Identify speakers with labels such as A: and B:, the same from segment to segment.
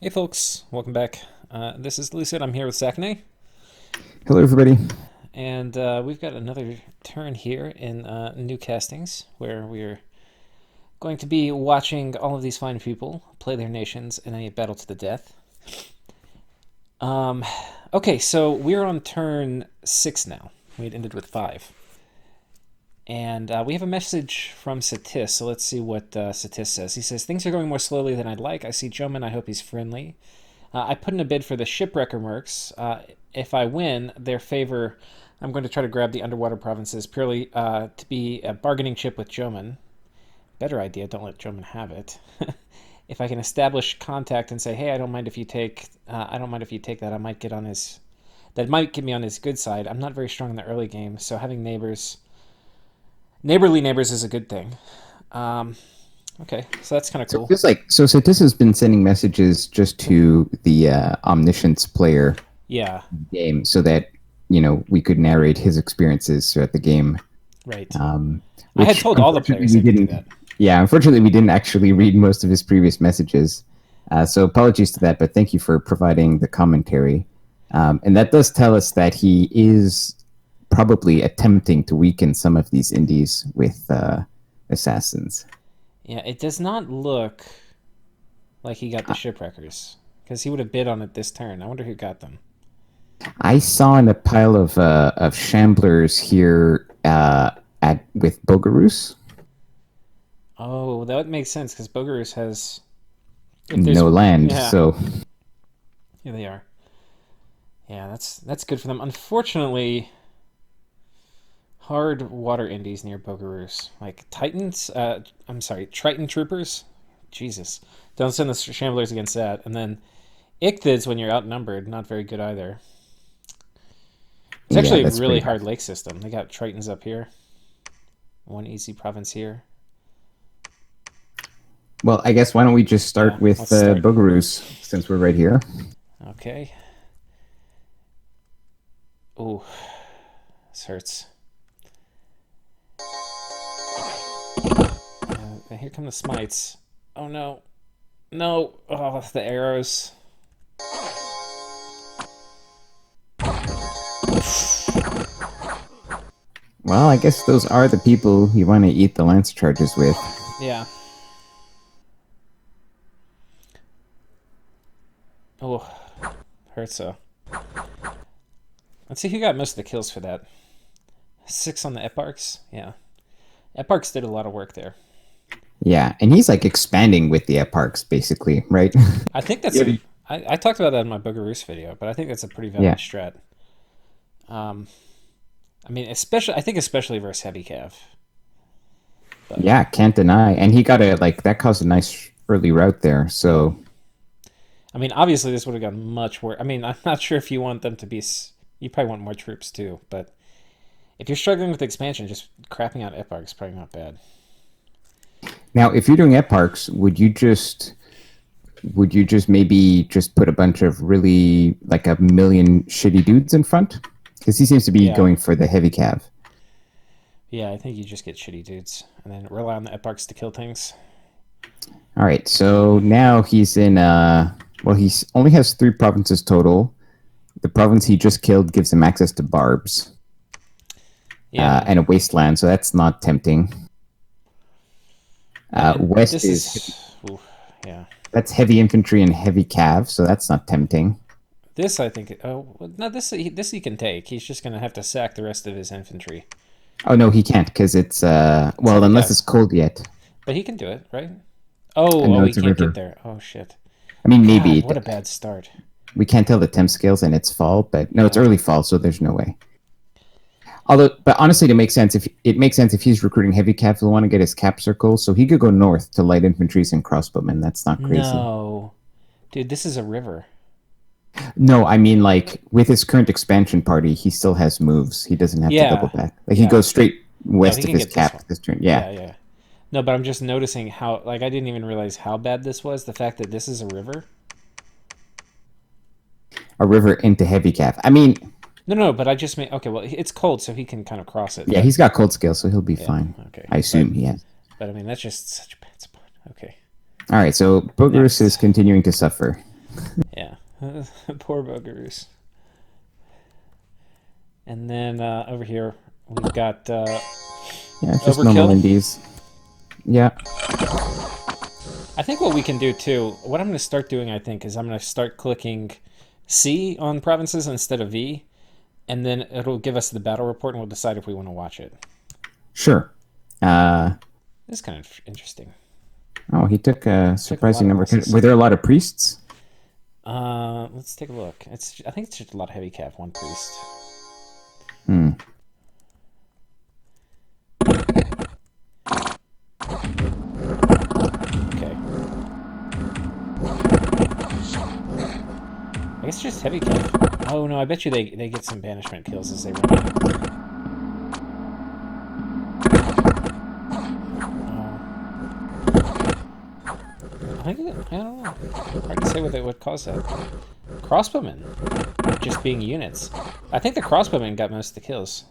A: Hey folks, welcome back. This is Lucid. I'm here with Sakane,
B: Hello, everybody.
A: and we've got another turn here in new castings where we're going to be watching all of these fine people play their nations in a battle to the death. Um, okay, so we're on turn 6 now. We had ended with 5. And we have a message from Satis, so let's see what Satis says. He says, "Things are going more slowly than I'd like. I see Joman, I hope he's friendly. I put in a bid for the Shipwrecker Mercs. If I win their favor, I'm going to try to grab the underwater provinces purely to be a bargaining chip with Joman. Better idea, don't let Joman have it. If I can establish contact and say, hey, I don't mind if you take that, I might get on his. That might get me on his good side. I'm not very strong in the early game, so having neighborly neighbors is a good thing. Okay, so that's kind of
B: So it
A: cool.
B: feels like Satis has been sending messages just to the omniscience player
A: Yeah,
B: game, so that we could narrate his experiences throughout the game.
A: right. I had
B: Which
A: told all the
B: unfortunately
A: players
B: we
A: I could do
B: didn't.
A: that.
B: Yeah, unfortunately we didn't actually read most of his previous messages. So apologies to that, but thank you for providing the commentary. And that does tell us that he is probably attempting to weaken some of these indies with assassins.
A: Yeah, it does not look like he got the
B: Uh,
A: shipwreckers because he would have bid on it this turn. I wonder who got them.
B: I saw in a pile of shamblers here at with Bogarus.
A: Oh, that makes sense because Bogarus has. If there's,
B: No land,
A: yeah,
B: so
A: here they are. Yeah, that's good for them. Unfortunately, hard water indies near Bogarus, like Titans. I'm sorry, Triton troopers. Jesus, don't send the shamblers against that. And then Ichthids when you're outnumbered, not very good either. It's
B: yeah,
A: actually a
B: that's
A: really
B: pretty
A: hard
B: rough.
A: lake system. They got Tritons up here. One easy province here.
B: Well, I guess why don't we just
A: Yeah,
B: start with
A: let's start.
B: Bogarus since we're right here.
A: Okay. Ooh, this hurts. Here come the smites. Oh no. No. Oh, the arrows.
B: Well, I guess those are the people you want to eat the lance charges with.
A: Yeah. Oh, hurts so. Let's see who got most of the kills for that. 6 on the Eparchs? Yeah. Eparchs did a lot of work there.
B: Yeah, and he's like expanding with the parks, basically, right?
A: I think that's
B: Yeah.
A: a. I talked about that in my Boogaroos video, but I think that's a pretty valid
B: Yeah,
A: strat. Um, I mean, especially I think especially versus heavy cav. But
B: yeah, can't deny. And he got a like that caused a nice early route there.
A: yeah,
B: So
A: I mean, obviously this would have gotten much worse. I mean, I'm not sure if you want them to be. You probably want more troops too, but if you're struggling with expansion, just crapping out Eparch is probably not bad.
B: now, if you're doing parks, would you just maybe just put a bunch of really like a million shitty dudes in front? Because he seems to be
A: Yeah,
B: going for the heavy cav.
A: yeah, I think you just get shitty dudes and then rely on the Eparchs to kill things.
B: All right, so now he's in. Well, he's only has 3 provinces total. The province he just killed gives him access to barbs
A: Yeah,
B: and a wasteland, so that's not tempting.
A: and
B: West
A: this
B: is
A: is. Ooh, yeah.
B: that's heavy infantry and heavy cav, so that's not tempting.
A: This I think. Oh no, this he can take. He's just gonna have to sack the rest of his infantry.
B: Oh no, he can't because it's
A: It's
B: well
A: heavy
B: unless
A: cav,
B: it's cold yet.
A: but he can do it, right?
B: I
A: Oh,
B: know
A: he
B: it's a
A: can't get
B: river.
A: there. Oh shit!
B: I mean,
A: God,
B: maybe
A: what a bad start.
B: we can't tell the temp scales and it's fall, but no, it's
A: Yeah,
B: early fall, so there's no way. Although, but honestly, it makes sense if he's recruiting heavy cav, he'll want to get his cap circle, so he could go north to light infantries and crossbowmen. That's not crazy.
A: no, dude, this is a river.
B: No, I mean like with his current expansion party, he still has moves. He doesn't have to double
A: Yeah,
B: back. Like he
A: yeah.
B: goes straight
A: No, he
B: west of
A: can
B: his
A: get this
B: cap
A: one.
B: this turn. Yeah,
A: Yeah, yeah. No, but I'm just noticing how like I didn't even realize how bad this was. The fact that this is a river.
B: a river into heavy cap. I mean,
A: No, no, but I just made okay. Well, it's cold, so he can kind of cross it.
B: yeah,
A: But
B: he's got cold scale, so he'll be
A: yeah,
B: fine.
A: okay.
B: I assume he has.
A: But I mean that's just such a bad spot. Okay,
B: All right, so Bogarus is
A: next.
B: continuing to suffer.
A: Yeah. Poor bugaroos. And then over here, we've got
B: Yeah, it's just normal
A: Overkill.
B: indies. Yeah.
A: I think what we can do too, what I'm going to start doing, I think, is I'm going to start clicking C on provinces instead of V, and then it'll give us the battle report, and we'll decide if we want to watch it.
B: Sure.
A: This is kind of interesting.
B: Oh, he took a surprising number.
A: losses.
B: Were there a lot of priests?
A: Let's take a look. I think it's just a lot of heavy cav, one priest.
B: Hmm.
A: Okay. I guess just heavy cav. Oh no, I bet you they get some banishment kills as they run out. I don't know. Hard to say what caused that. Crossbowmen just being units. I think the crossbowmen got most of the kills.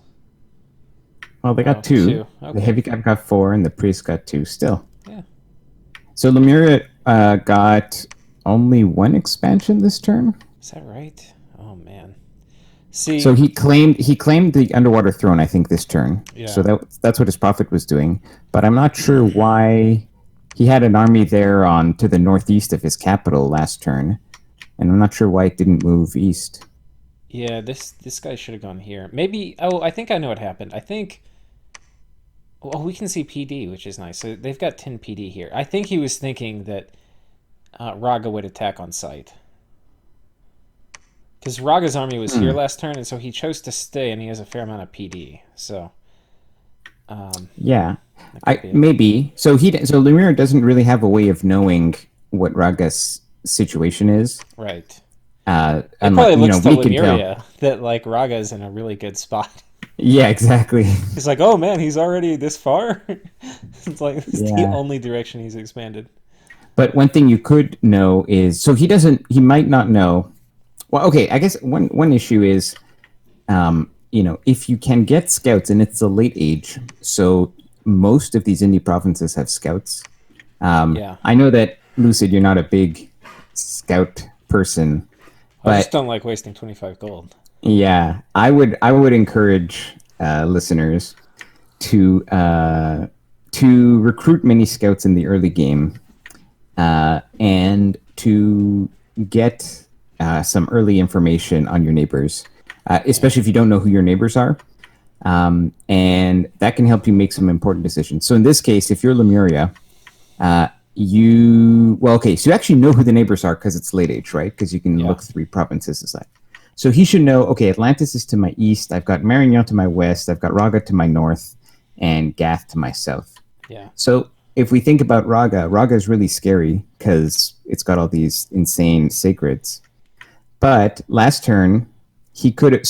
B: Well, they got two.
A: Okay.
B: The heavy cav got 4, and the priest got 2 still.
A: Yeah.
B: So Lemuria got only 1 expansion this turn.
A: Is that right? Oh man. See.
B: So he claimed the underwater throne, I think, this turn.
A: Yeah.
B: So that's what his prophet was doing. But I'm not sure why he had an army there to the northeast of his capital last turn, and I'm not sure why it didn't move east.
A: Yeah, this guy should have gone here. Maybe. Oh, I think I know what happened. I think. Well, we can see PD, which is nice. So they've got 10 PD here. I think he was thinking that Raga would attack on sight. Because Raga's army was here last turn, and so he chose to stay, and he has a fair amount of PD. So.
B: Yeah, maybe. So Lumiere doesn't really have a way of knowing what Raga's situation is.
A: Right.
B: It
A: probably looks to Lemuria that like Raga is in a really good spot.
B: Yeah, exactly.
A: He's like, oh man, he's already this far. It's like it's the only direction he's expanded.
B: But one thing you could know is he might not know. Well, okay, I guess one issue is, if you can get scouts, and it's a late age, so most of these indie provinces have scouts. I know that, Lucid, you're not a big scout person.
A: I just don't like wasting 25 gold.
B: Yeah, I would encourage listeners to recruit many scouts in the early game, and to get some early information on your neighbors, especially if you don't know who your neighbors are, and that can help you make some important decisions. So in this case, if you're Lemuria, so you actually know who the neighbors are because it's late age, right? Because you can look 3 provinces aside. So he should know, okay, Atlantis is to my east, I've got Marignan to my west, I've got Raga to my north, and Gath to my south.
A: Yeah.
B: So if we think about Raga is really scary because it's got all these insane sacreds. But last turn, he could...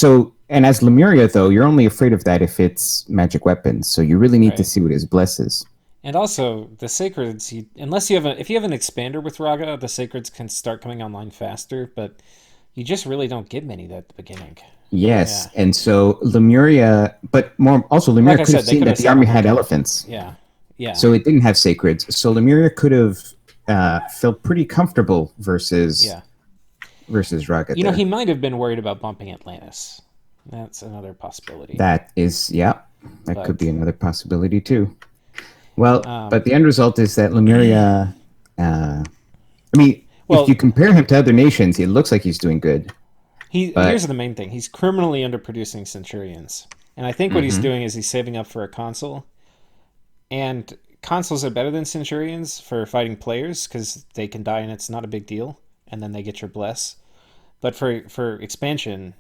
B: And as Lemuria, though, you're only afraid of that if it's magic weapons. So you really need to see what his bless is.
A: And also, the sacreds, if you have an expander with Raga, the sacreds can start coming online faster, but you just really don't get many at the beginning.
B: Yes, and so Lemuria, but more also Lemuria could have seen that the army had elephants.
A: Yeah.
B: So it didn't have sacreds. So Lemuria could have felt pretty comfortable versus Raga.
A: He might have been worried about bumping Atlantis. That's another possibility.
B: That could be another possibility too. Well, but the end result is that Lemuria, if you compare him to other nations, it looks like he's doing good.
A: Here's the main thing. He's criminally underproducing Centurions. And I think what he's doing is he's saving up for a consul. And consuls are better than Centurions for fighting players because they can die and it's not a big deal. And then they get your bless. But for expansion,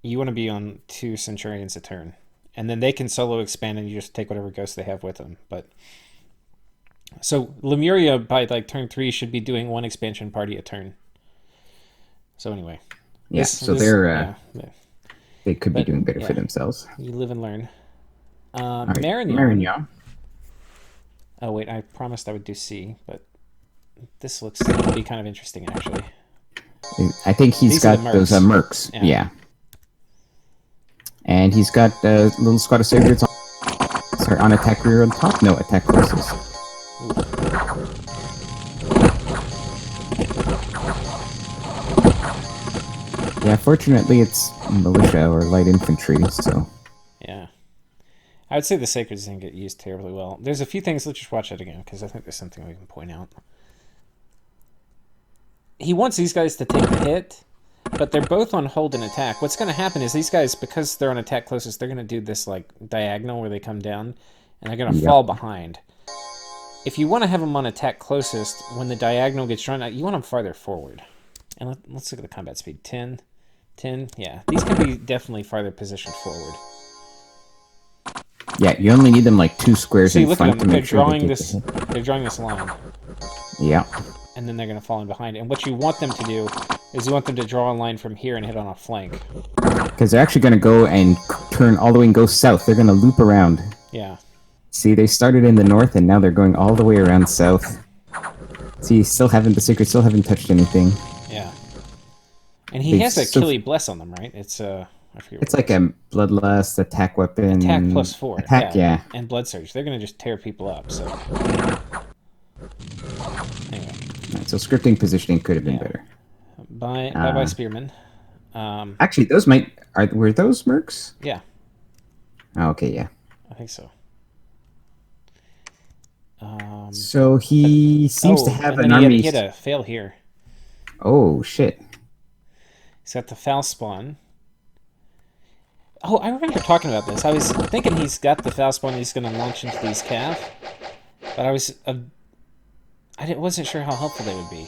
A: you want to be on 2 Centurions a turn. And then they can solo expand and you just take whatever ghosts they have with them. But so Lemuria by like turn 3 should be doing 1 expansion party a turn. So anyway.
B: Yeah, they could be doing better for themselves.
A: You live and learn.
B: Right.
A: Marignan. Oh wait, I promised I would do C, but this looks to be kind of interesting actually.
B: I think he's got those mercs. Yeah. And he's got a little squad of sacreds on attack rear on top. No, attack horses. Yeah, fortunately it's militia or light infantry, so...
A: Yeah. I would say the Sacreds didn't get used terribly well. There's a few things, let's just watch that again, because I think there's something we can point out. He wants these guys to take the hit, but they're both on hold and attack. What's going to happen is these guys, because they're on attack closest, they're going to do this like diagonal where they come down, and they're going to fall behind. If you want to have them on attack closest, when the diagonal gets drawn out, you want them farther forward. And let's look at the combat speed. 10, 10, yeah. These can be definitely farther positioned forward.
B: Yeah, you only need them like 2 squares in
A: look
B: front
A: at them.
B: to make sure they get
A: this. They're drawing this line.
B: Yeah.
A: And then they're going to fall in behind. And what you want them to do is you want them to draw a line from here and hit on a flank.
B: Because they're actually going to go and turn all the way and go south. They're going to loop around.
A: Yeah.
B: See, they started in the north and now they're going all the way around south. See, the Sacred still haven't touched anything.
A: Yeah. And he has a Killy Bless on them, right? It's I forget.
B: It's like a Bloodlust, attack weapon.
A: Attack +4.
B: Attack, yeah.
A: And Blood Surge. They're going to just tear people up, so... Anyway.
B: Right, so scripting positioning could have been better.
A: Bye-bye, Spearman.
B: Actually, those were those mercs?
A: Yeah.
B: Oh, okay, yeah.
A: I think so.
B: So he seems to have an army...
A: He had a fail here.
B: Oh, shit.
A: He's got the foul spawn. Oh, I remember talking about this. I was thinking he's got the foul spawn he's going to launch into these calf. But I wasn't sure how helpful they would be.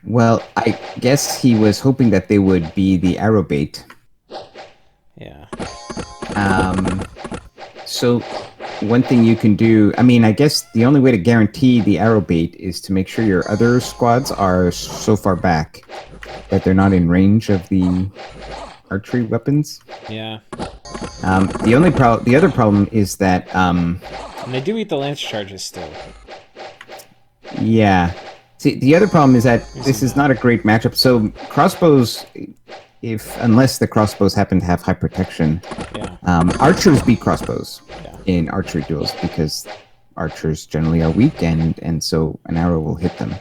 B: Well, I guess he was hoping that they would be the arrow bait.
A: Yeah.
B: So one thing you can do, I mean, I guess the only way to guarantee the arrow bait is to make sure your other squads are so far back that they're not in range of the archery weapons.
A: Yeah.
B: The other problem is that
A: and they do eat the lance charges still.
B: Yeah. See, the other problem is that this is not a great matchup. So crossbows, unless the crossbows happen to have high protection, archers beat crossbows in archery duels because archers generally are weak, and so an arrow will hit them.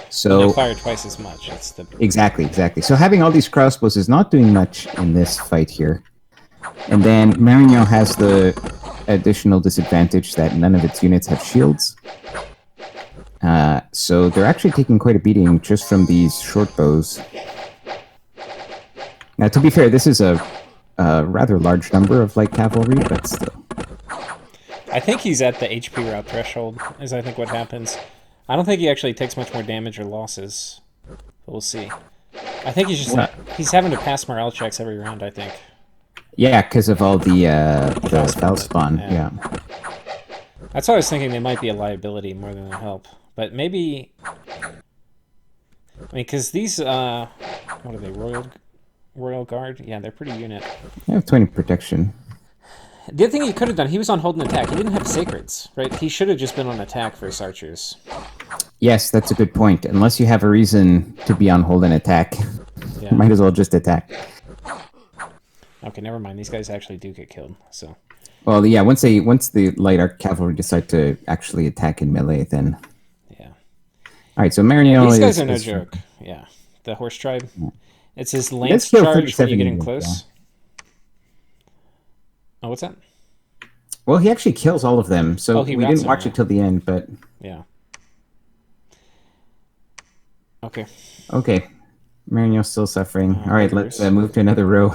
B: So
A: they fire twice as much.
B: Exactly. So having all these crossbows is not doing much in this fight here. And then Marignon has the additional disadvantage that none of its units have shields. So they're actually taking quite a beating just from these short bows. Now, to be fair, this is a rather large number of light cavalry, but still.
A: I think he's at the HP route threshold, is I think what happens. I don't think he actually takes much more damage or losses. But we'll see. I think he's having to pass morale checks every round, I think.
B: Yeah, because of all the foul spawn. Yeah.
A: That's why I was thinking they might be a liability more than a help. But maybe... I mean, because these... what are they? Royal Guard? Yeah, they're pretty unit.
B: They have 20 protection.
A: The other thing he could have done, he was on hold and attack. He didn't have Sacreds, right? He should have just been on attack for his archers.
B: Yes, that's a good point. Unless you have a reason to be on hold and attack, you might as well just attack.
A: Okay, never mind. These guys actually do get killed, so...
B: Well, yeah, once the light arc cavalry decide to actually attack in melee, then...
A: Yeah.
B: Alright, so Marignon
A: these guys are no joke. Yeah. The horse tribe.
B: Yeah.
A: It's his lance charge when you get in close. Yeah. Oh, what's that?
B: Well, he actually kills all of them, so we didn't watch it till the end, but...
A: Yeah. Okay.
B: Okay. Marignon's still suffering. Alright, let's move to another row.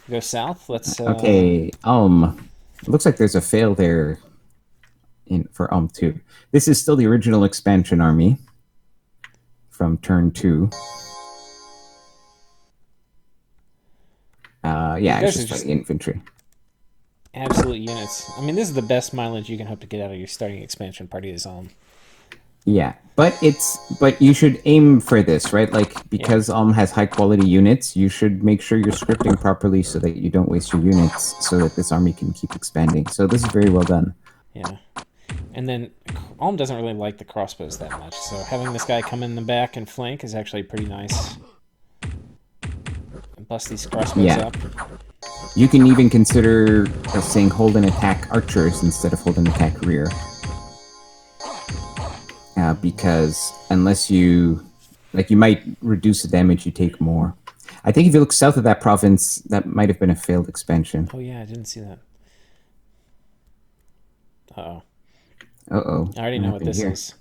A: Go south. Let's...
B: Okay, it looks like there's a fail there for Ulm 2. This is still the original expansion army from turn 2. Yeah, it's just infantry.
A: Absolute units. I mean, this is the best mileage you can hope to get out of your starting expansion party is Ulm.
B: Yeah, but you should aim for this, right? Like, because Ulm has high quality units, you should make sure you're scripting properly so that you don't waste your units, so that this army can keep expanding. So this is very well done.
A: Yeah. And then Ulm doesn't really like the crossbows that much, so having this guy come in the back and flank is actually pretty nice. Bust these crossbows up.
B: You can even consider saying hold and attack archers instead of hold and attack rear. Because unless you might reduce the damage you take more. I think if you look south of that province, that might have been a failed expansion.
A: Oh yeah, I didn't see that. Uh-oh.
B: Uh-oh.
A: I already
B: What
A: know what
B: happened
A: this
B: here?
A: is.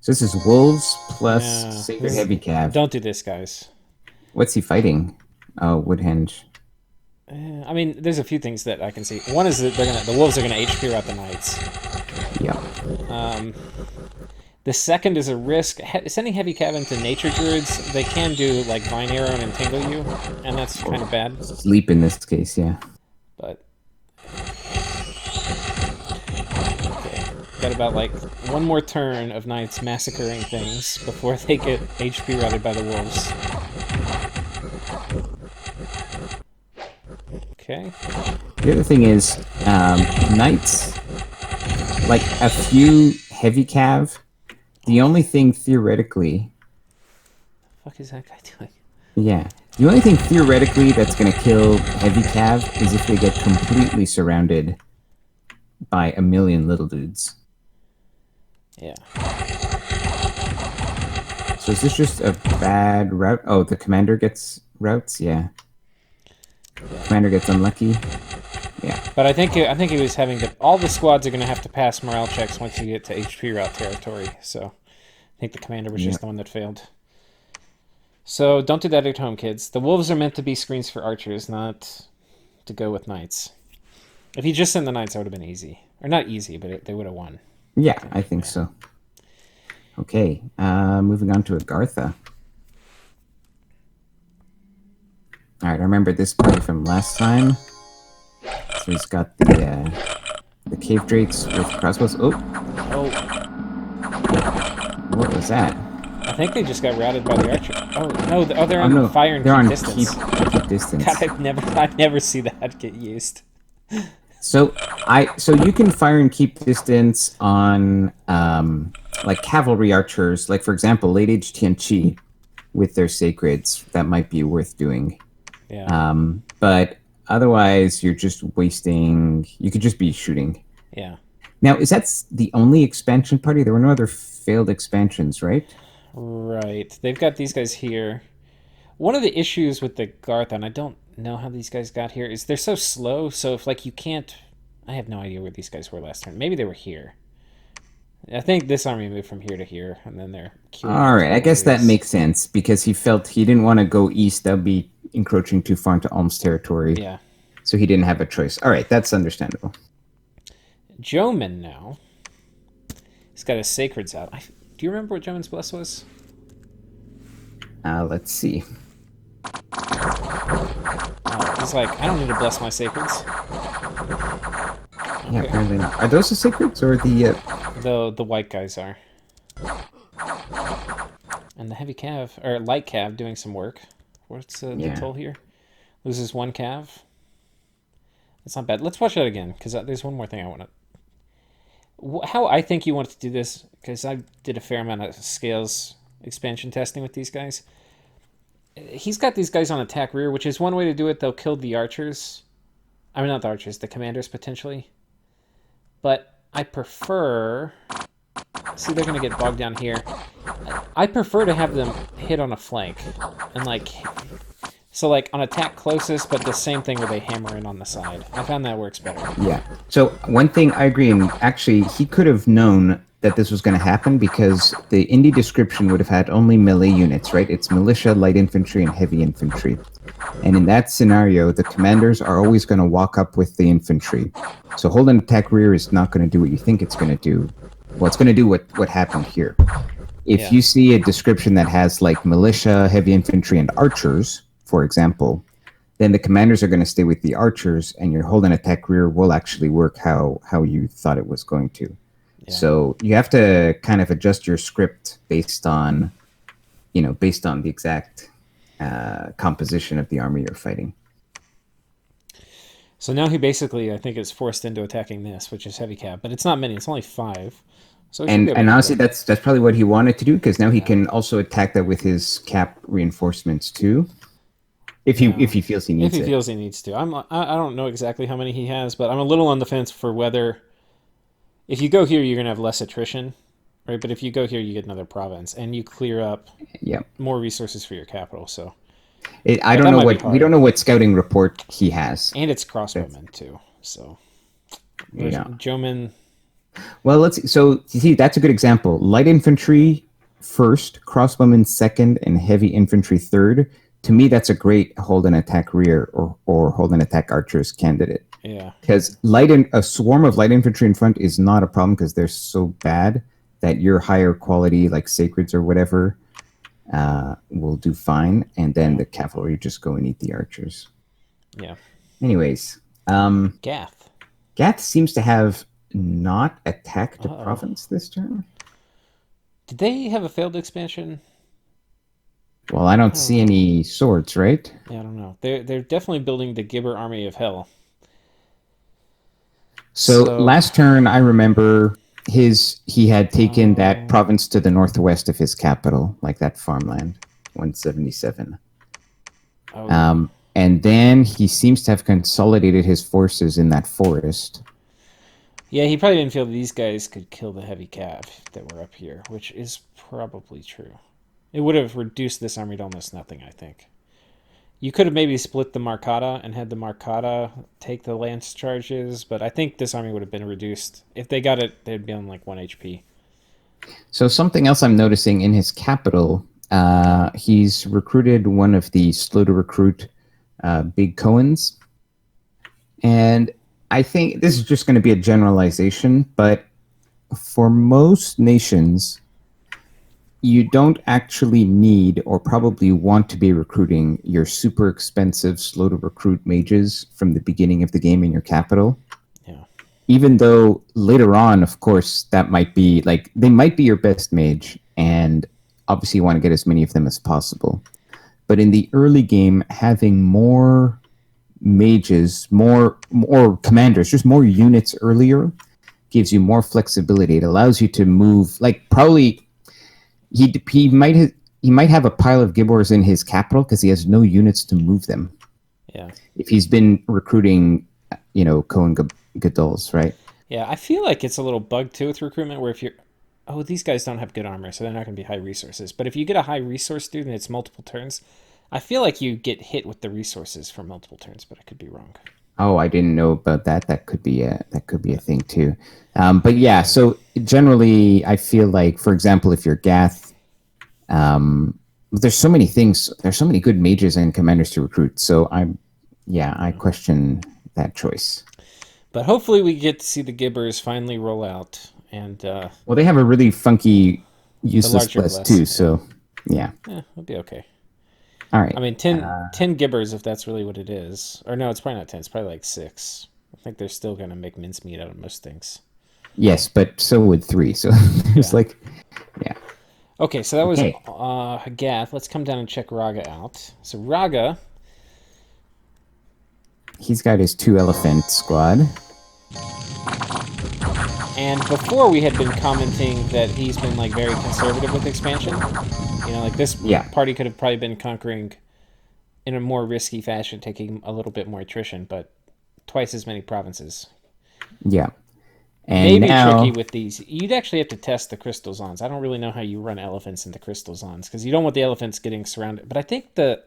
B: So this is wolves plus
A: Yeah,
B: sacred
A: this is,
B: heavy cav.
A: don't do this, guys.
B: What's he fighting? Oh, Woodhenge.
A: I mean, there's a few things that I can see. One is that the wolves are gonna HP out the knights.
B: Yeah.
A: The second is a risk. Sending heavy cav into nature druids, they can do like vine arrow and entangle you, and that's kind of bad.
B: Sleep in this case, yeah.
A: But okay, got about like one more turn of knights massacring things before they get HP routed by the wolves. Okay.
B: The other thing is, knights, like a few heavy cav, the only thing theoretically,
A: What the fuck is that guy doing?
B: yeah, the only thing theoretically that's going to kill heavy cav is if they get completely surrounded by a million little dudes.
A: Yeah.
B: So is this just a bad route? Oh, the commander gets routes? Yeah. Commander gets unlucky. Yeah.
A: But I think he was having to. All the squads are going to have to pass morale checks once you get to HP route territory. So I think the commander was just the one that failed. So don't do that at home, kids. The wolves are meant to be screens for archers, not to go with knights. If he just sent the knights, that would have been easy, or not easy, but they would have won.
B: Yeah, I think so. Okay, moving on to Agartha. All right, I remember this party from last time. So he's got the cave drakes with crossbows. Oh, what was that?
A: I think they just got routed by the archer. Oh no! They're on fire and
B: they're
A: keep
B: on
A: distance.
B: Keep distance.
A: God, I never see that get used.
B: So you can fire and keep distance on like cavalry archers, like for example, late age Tianqi with their sacreds. That might be worth doing.
A: Yeah.
B: But otherwise, you're just wasting. You could just be shooting.
A: Yeah.
B: Now, is that the only expansion party? There were no other failed expansions, right?
A: Right. They've got these guys here. One of the issues with the Garth, and I don't know how these guys got here, is they're so slow. So if like you can't, I have no idea where these guys were last turn. Maybe they were here. I think this army moved from here to here, and then they're queuing.
B: All right, I guess that makes sense because he felt he didn't want to go east. That would be encroaching too far into Ulm's territory.
A: Yeah.
B: So he didn't have a choice. All right, that's understandable.
A: Joman now. He's got his sacreds out. Do you remember what Joman's bless was?
B: Let's see.
A: He's like, I don't need to bless my sacreds.
B: Yeah, apparently not. Are those the sacreds or the?
A: The white guys are. And the heavy cav or light cav doing some work. What's the toll here? Loses one cav. That's not bad. Let's watch that again because there's one more thing I want to. How I think you want to do this, because I did a fair amount of scales expansion testing with these guys. He's got these guys on attack rear, which is one way to do it. They'll kill the archers. I mean, not the archers, the commanders potentially. But I prefer... See, they're going to get bogged down here. I prefer to have them hit on a flank. And like... So like on attack closest, but the same thing where they hammer in on the side. I found that works better.
B: Yeah. So one thing I agree, and actually he could have known that this was going to happen because the indie description would have had only melee units, right? It's militia, light infantry, and heavy infantry. And in that scenario, the commanders are always going to walk up with the infantry. So hold an attack rear is not going to do what you think it's going to do. Well, it's going to do what happened here. If you see a description that has like militia, heavy infantry, and archers, for example, then the commanders are going to stay with the archers, and your hold and attack rear will actually work how you thought it was going to. Yeah. So you have to kind of adjust your script based on the exact composition of the army you're fighting.
A: So now he basically, I think, is forced into attacking this, which is heavy cap, but it's not many; it's only 5. So
B: and honestly, that's probably what he wanted to do because now he can also attack that with his cap reinforcements too. If he feels he needs it.
A: If he feels he needs to. I don't know exactly how many he has, but I'm a little on the fence for whether... If you go here, you're going to have less attrition, right? But if you go here, you get another province, and you clear up more resources for your capital. So
B: I
A: But
B: don't
A: that
B: know
A: might be
B: what we don't
A: hard.
B: know what scouting report he has.
A: And it's
B: That's
A: crossbowmen too. So
B: yeah.
A: Joman.
B: Well, let's see. So you see, that's a good example. Light infantry first, crossbowmen second, and heavy infantry third. To me, that's a great hold and attack rear or hold and attack archers candidate.
A: Yeah.
B: Because a swarm of light infantry in front is not a problem because they're so bad that your higher quality like sacreds or whatever will do fine, and then the cavalry just go and eat the archers.
A: Yeah.
B: Anyways,
A: Gath.
B: Gath seems to have not attacked a
A: Uh-oh.
B: province this turn.
A: Did they have a failed expansion?
B: Well, I don't see any swords, right?
A: Yeah, I don't know. They're definitely building the Gibber Army of Hell.
B: So last turn, I remember he had taken that province to the northwest of his capital, like that farmland, 177. And then he seems to have consolidated his forces in that forest.
A: Yeah, he probably didn't feel that these guys could kill the heavy cav that were up here, which is probably true. It would have reduced this army to almost nothing, I think. You could have maybe split the Marcata and had the Marcata take the lance charges, but I think this army would have been reduced. If they got it, they'd be on like 1 HP.
B: So something else I'm noticing in his capital, he's recruited one of the slow to recruit big Cohens. And I think this is just going to be a generalization, but for most nations, you don't actually need or probably want to be recruiting your super expensive, slow to recruit mages from the beginning of the game in your capital.
A: Yeah.
B: Even though later on, of course, that might be like they might be your best mage, and obviously you want to get as many of them as possible. But in the early game, having more mages, more commanders, just more units earlier gives you more flexibility. It allows you to move like probably he might have a pile of Gibbors in his capital because he has no units to move them.
A: Yeah.
B: If he's been recruiting, Cohen Gadols, right?
A: Yeah, I feel like it's a little bug too with recruitment where if you're these guys don't have good armor, so they're not going to be high resources. But if you get a high resource dude and it's multiple turns, I feel like you get hit with the resources for multiple turns, but I could be wrong.
B: Oh, I didn't know about that. That could be a thing too. But yeah, so generally, I feel like, for example, if you're Gath, there's so many things. There's so many good mages and commanders to recruit. So I question that choice.
A: But hopefully we get to see the Gibbers finally roll out. And
B: well, they have a really funky useless bless too.
A: Yeah.
B: So yeah,
A: it'll be okay.
B: All right.
A: I mean, 10 Gibbers, if that's really what it is. Or no, it's probably not 10. It's probably like 6. I think they're still going to make mincemeat out of most things.
B: Yes, but so would 3. So it's like, yeah.
A: Okay, so that was Gath. Let's come down and check Raga out. So Raga,
B: he's got his 2 elephant squad.
A: And before we had been commenting that he's been like very conservative with expansion. Like this party could have probably been conquering in a more risky fashion, taking a little bit more attrition, but twice as many provinces.
B: Yeah.
A: And maybe tricky with these. You'd actually have to test the crystal zones. I don't really know how you run elephants into crystal zones because you don't want the elephants getting surrounded. But I think
B: they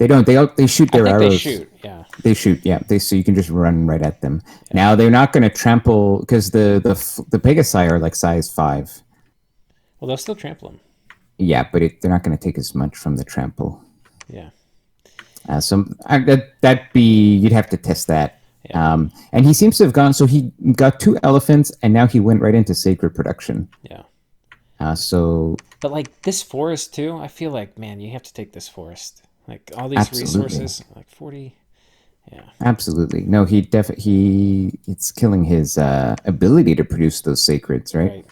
B: don't. They shoot their arrows.
A: They shoot. Yeah.
B: They shoot. Yeah. So you can just run right at them. Yeah. Now they're not going to trample because the Pegasi are like size 5.
A: Well, they'll still trample them.
B: Yeah, but they're not going to take as much from the trample.
A: Yeah.
B: You'd have to test that. Yeah. And he seems to have gone. So he got 2 elephants, and now he went right into sacred production.
A: Yeah.
B: But
A: like this forest too, I feel like, man, you have to take this forest. Like all these resources, like 40. Yeah.
B: Absolutely. No, it's killing his ability to produce those sacreds, right?
A: Right.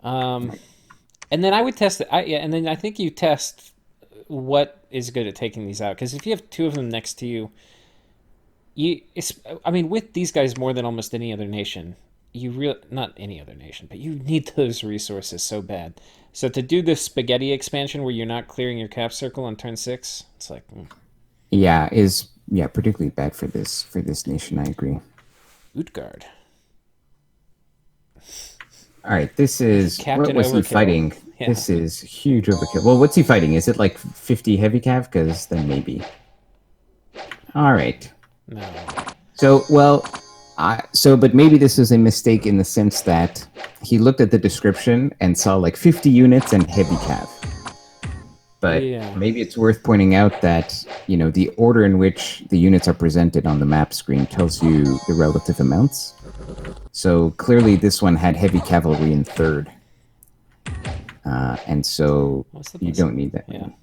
A: Yeah. And then I would test it. And then I think you test what is good at taking these out, because if you have 2 of them next to you, with these guys more than almost any other nation, not any other nation, but you need those resources so bad. So to do this spaghetti expansion where you're not clearing your cap circle on turn 6, it's like
B: particularly bad for this nation. I agree.
A: Utgard.
B: All right, this is
A: Captain
B: what was
A: Overkill.
B: he fighting?
A: Yeah.
B: This is huge overkill. Well, what's he fighting? Is it like 50 heavy cav? Because then maybe. All right.
A: No.
B: So, but maybe this is a mistake in the sense that he looked at the description and saw like 50 units and heavy cav. But
A: Yeah.
B: maybe it's worth pointing out that, the order in which the units are presented on the map screen tells you the relative amounts. So clearly this one had heavy cavalry in third. And so you don't need that many.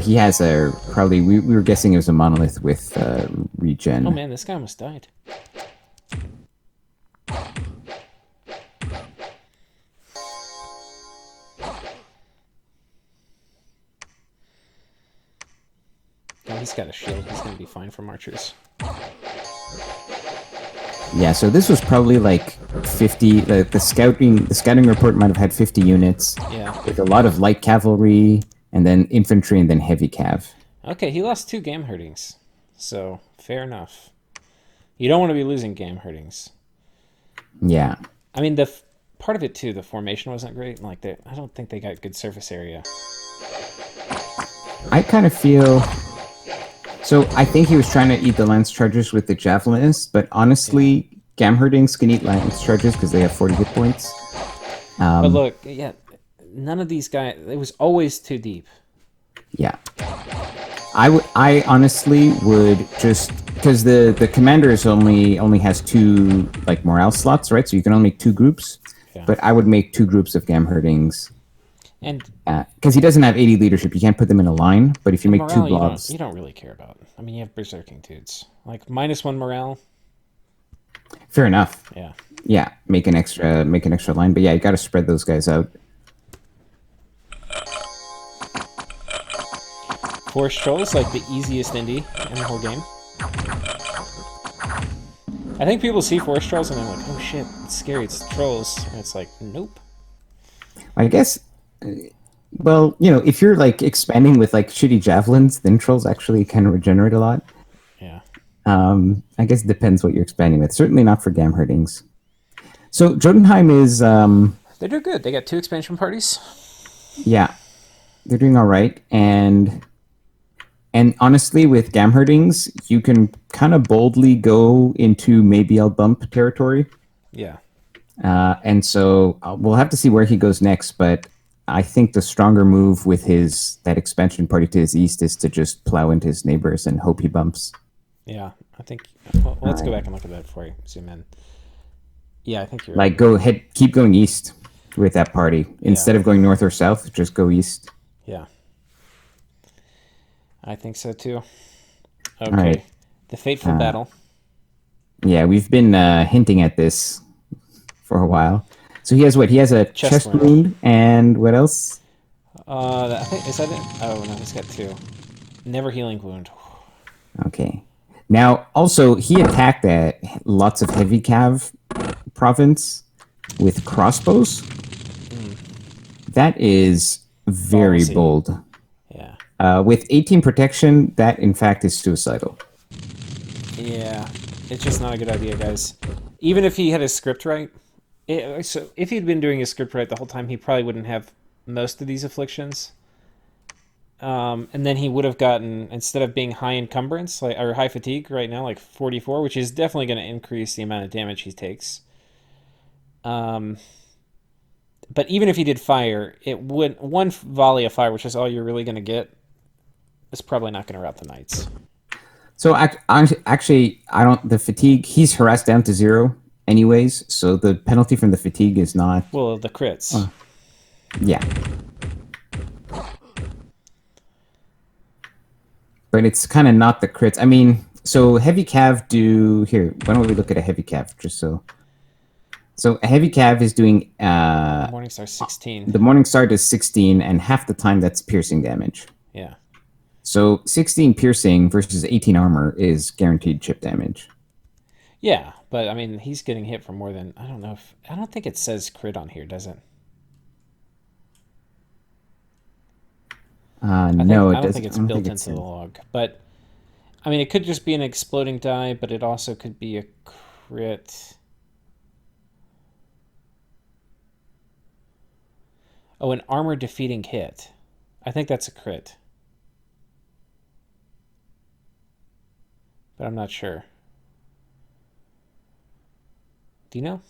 B: He has we were guessing it was a monolith with regen.
A: Oh man, this guy almost died. Oh, he's got a shield. He's going to be fine from archers.
B: Yeah, so this was probably like 50. The scouting report might have had 50 units.
A: Yeah.
B: With a lot of light cavalry, and then infantry, and then heavy cav.
A: Okay, he lost 2 game herdings. So, fair enough. You don't want to be losing game herdings.
B: Yeah.
A: I mean, part of it too, the formation wasn't great. Like, I don't think they got good surface area.
B: I kind of feel... So I think he was trying to eat the lance chargers with the javelinists, but honestly, Gamherdings can eat lance chargers because they have 40 hit points.
A: But look, yeah, none of these guys, it was always too deep.
B: Yeah. I honestly would just... Because the commander only has 2 like morale slots, right? So you can only make 2 groups.
A: Yeah.
B: But I would make 2 groups of Gamherdings.
A: And
B: because he doesn't have 80 leadership, you can't put them in a line. But if you make
A: morale,
B: 2 blobs,
A: you don't really care about. I mean, you have berserking dudes like -1 morale.
B: Fair enough.
A: Yeah.
B: Yeah, make an extra line. But yeah, you got to spread those guys out.
A: Forest Troll is like the easiest indie in the whole game. I think people see Forest Trolls and they're like, oh shit, it's scary, it's trolls. And it's like, nope.
B: I guess, well, if you're like expanding with like shitty javelins, then trolls actually kind of regenerate a lot.
A: Yeah.
B: I guess it depends what you're expanding with. Certainly not for Gamherdings. So Jotunheim is...
A: They do good. They got 2 expansion parties.
B: Yeah. They're doing all right. And honestly, with Gamherdings, you can kind of boldly go into maybe I'll bump territory.
A: Yeah.
B: And so we'll have to see where he goes next, but I think the stronger move with that expansion party to his east is to just plow into his neighbors and hope he bumps.
A: Yeah, I think... Well, let's go back and look at that before I zoom in. Yeah, I think you're
B: right. Go ahead, keep going east with that party. Instead of going north or south, just go east.
A: Yeah. I think so too. Okay.
B: Right.
A: The Fateful Battle.
B: Yeah, we've been hinting at this for a while. So he has what? He has a chest wound and what else?
A: I think, is that it? Oh, no, he's got 2. Never healing wound.
B: Okay. Now, also, he attacked lots of heavy cav province with crossbows. That is very
A: Ballsy.
B: bold.
A: Yeah.
B: With 18 protection, that in fact is suicidal.
A: Yeah. It's just not a good idea, guys. Even if he had his script right, so if he'd been doing his script right the whole time, he probably wouldn't have most of these afflictions. And then he would have gotten, instead of being high encumbrance, or high fatigue right now, like 44, which is definitely going to increase the amount of damage he takes. But even if he did fire, one volley of fire, which is all you're really going to get, is probably not going to rout the knights.
B: So actually, the fatigue, he's harassed down to 0 anyways, so the penalty from the fatigue is not...
A: Well, the crits.
B: Yeah. But it's kind of not the crits. I mean, so heavy cav do... Here, why don't we look at a heavy cav, just so... So a heavy cav is doing...
A: Morningstar 16.
B: The Morningstar does 16, and half the time that's piercing damage.
A: Yeah.
B: So 16 piercing versus 18 armor is guaranteed chip damage.
A: Yeah, but I mean, he's getting hit for more than... I don't think it says crit on here, does it?
B: No, it doesn't.
A: I don't think it's built into the log. But, I mean, it could just be an exploding die, but it also could be a crit. Oh, an armor defeating hit. I think that's a crit, but I'm not sure. Do you know?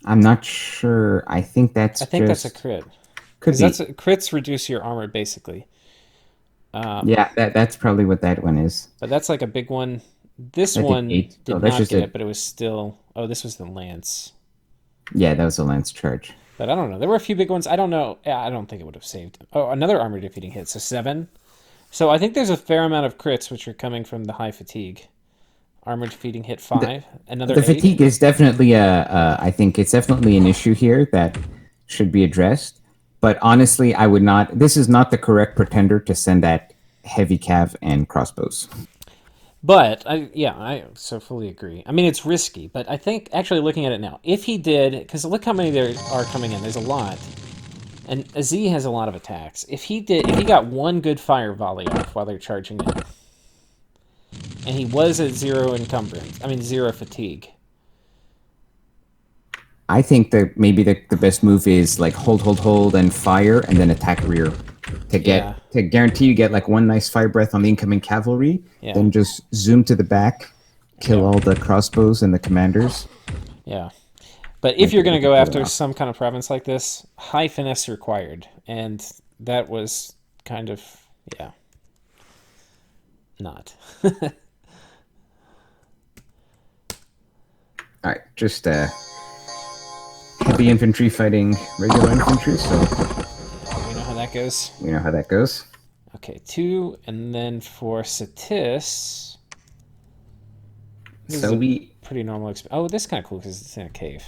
B: I'm not sure. I think
A: I
B: that's
A: think that's a
B: just
A: crit
B: could
A: because that's
B: be.
A: crits reduce your armor basically.
B: Yeah, that's probably what that one is.
A: But that's like a big one. This
B: I did
A: one
B: 8. Oh,
A: did
B: that's
A: not
B: just
A: get
B: a
A: it, but it was still. Oh, this was the lance.
B: yeah, that was a lance charge.
A: But I don't know. There were a few big ones. I don't know. Yeah, I don't think it would have saved. Oh, another armor defeating hit. So 7. So I think there's a fair amount of crits which are coming from the high fatigue. Armor defeating hit
B: The,
A: 5. Another
B: the
A: 8.
B: fatigue is definitely I think it's definitely an issue here that should be addressed. But honestly, I would not. This is not the correct pretender to send at heavy cav and crossbows.
A: But I so fully agree. I mean, it's risky, but I think actually looking at it now, if he did, because look how many there are coming in. There's a lot, and Z has a lot of attacks. If he got one good fire volley off while they're charging in, and he was at 0 encumbrance, I mean 0 fatigue.
B: I think that maybe the best move is like hold, and fire, and then attack rear
A: Yeah,
B: to guarantee you get like one nice fire breath on the incoming cavalry.
A: yeah,
B: Then just zoom to the back, kill
A: yeah,
B: all the crossbows and the commanders.
A: yeah. But if
B: Make
A: you're
B: it,
A: going to
B: make it
A: go
B: pull it
A: after
B: off.
A: some kind of province like this, high finesse required, and that was kind of yeah, not.
B: All right, just heavy infantry fighting regular infantry, so
A: We know how that goes.
B: we know how that goes.
A: Okay, 2, and then for Satis, this is
B: So
A: a
B: we
A: pretty normal. Oh, this is kind of cool because it's in a cave.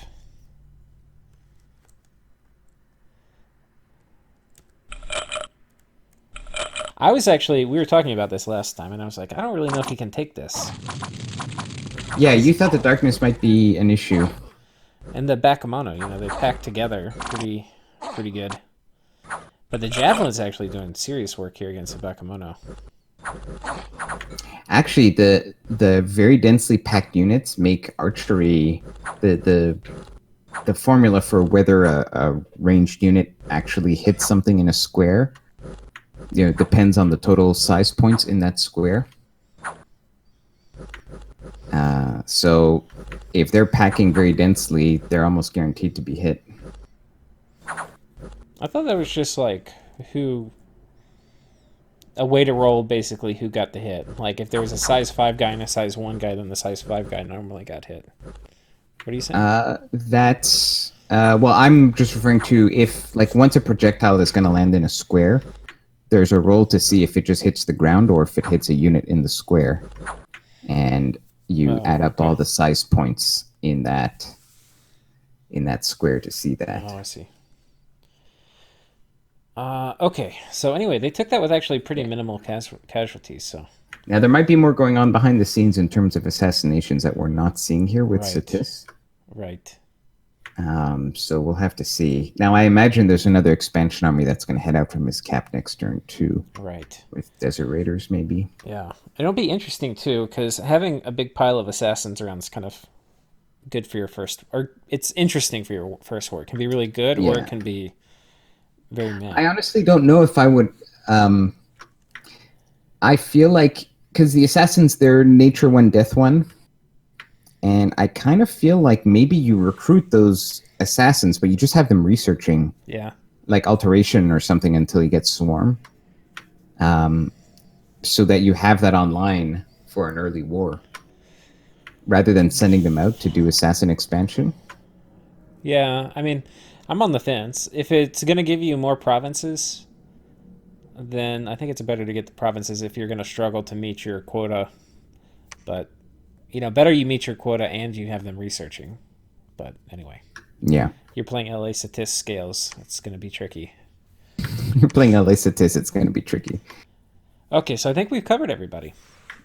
A: We were talking about this last time, and I was like, I don't really know if he can take this.
B: yeah, you thought the darkness might be an issue.
A: And the Bakemono, they pack together pretty good. But the Javelin's actually doing serious work here against the Bakemono.
B: Actually, the very densely packed units make archery the formula for whether a ranged unit actually hits something in a square. Depends on the total size points in that square. So if they're packing very densely, they're almost guaranteed to be hit.
A: I thought that was just like a way to roll basically who got the hit. Like if there was a size 5 guy and a size 1 guy, then the size 5 guy normally got hit. What are you saying?
B: That's well, I'm just referring to if like once a projectile is going to land in a square, there's a roll to see if it just hits the ground or if it hits a unit in the square, and you add up all the size points in that square to see that.
A: Oh, I see. Okay, so anyway, they took that with actually pretty minimal casualties. So
B: Now there might be more going on behind the scenes in terms of assassinations that we're not seeing here with Satis.
A: Right.
B: So we'll have to see. Now I imagine there's another expansion army that's going to head out from his cap next turn too.
A: Right.
B: With Desert Raiders, maybe.
A: Yeah, it'll be interesting too because having a big pile of assassins around is kind of good for your first, or it's interesting for your first war. It can be really good, or it can be very meh.
B: I honestly don't know if I would. I feel like because the assassins, they're nature 1, death 1. And I kind of feel like maybe you recruit those assassins, but you just have them researching, like alteration or something until you get swarm, so that you have that online for an early war, rather than sending them out to do assassin expansion.
A: Yeah, I mean, I'm on the fence. If it's going to give you more provinces, then I think it's better to get the provinces if you're going to struggle to meet your quota. But better you meet your quota and you have them researching. But anyway.
B: Yeah.
A: You're playing LA Satis scales. It's going to be tricky.
B: You're playing LA Satis. It's going to be tricky.
A: Okay, so I think we've covered everybody.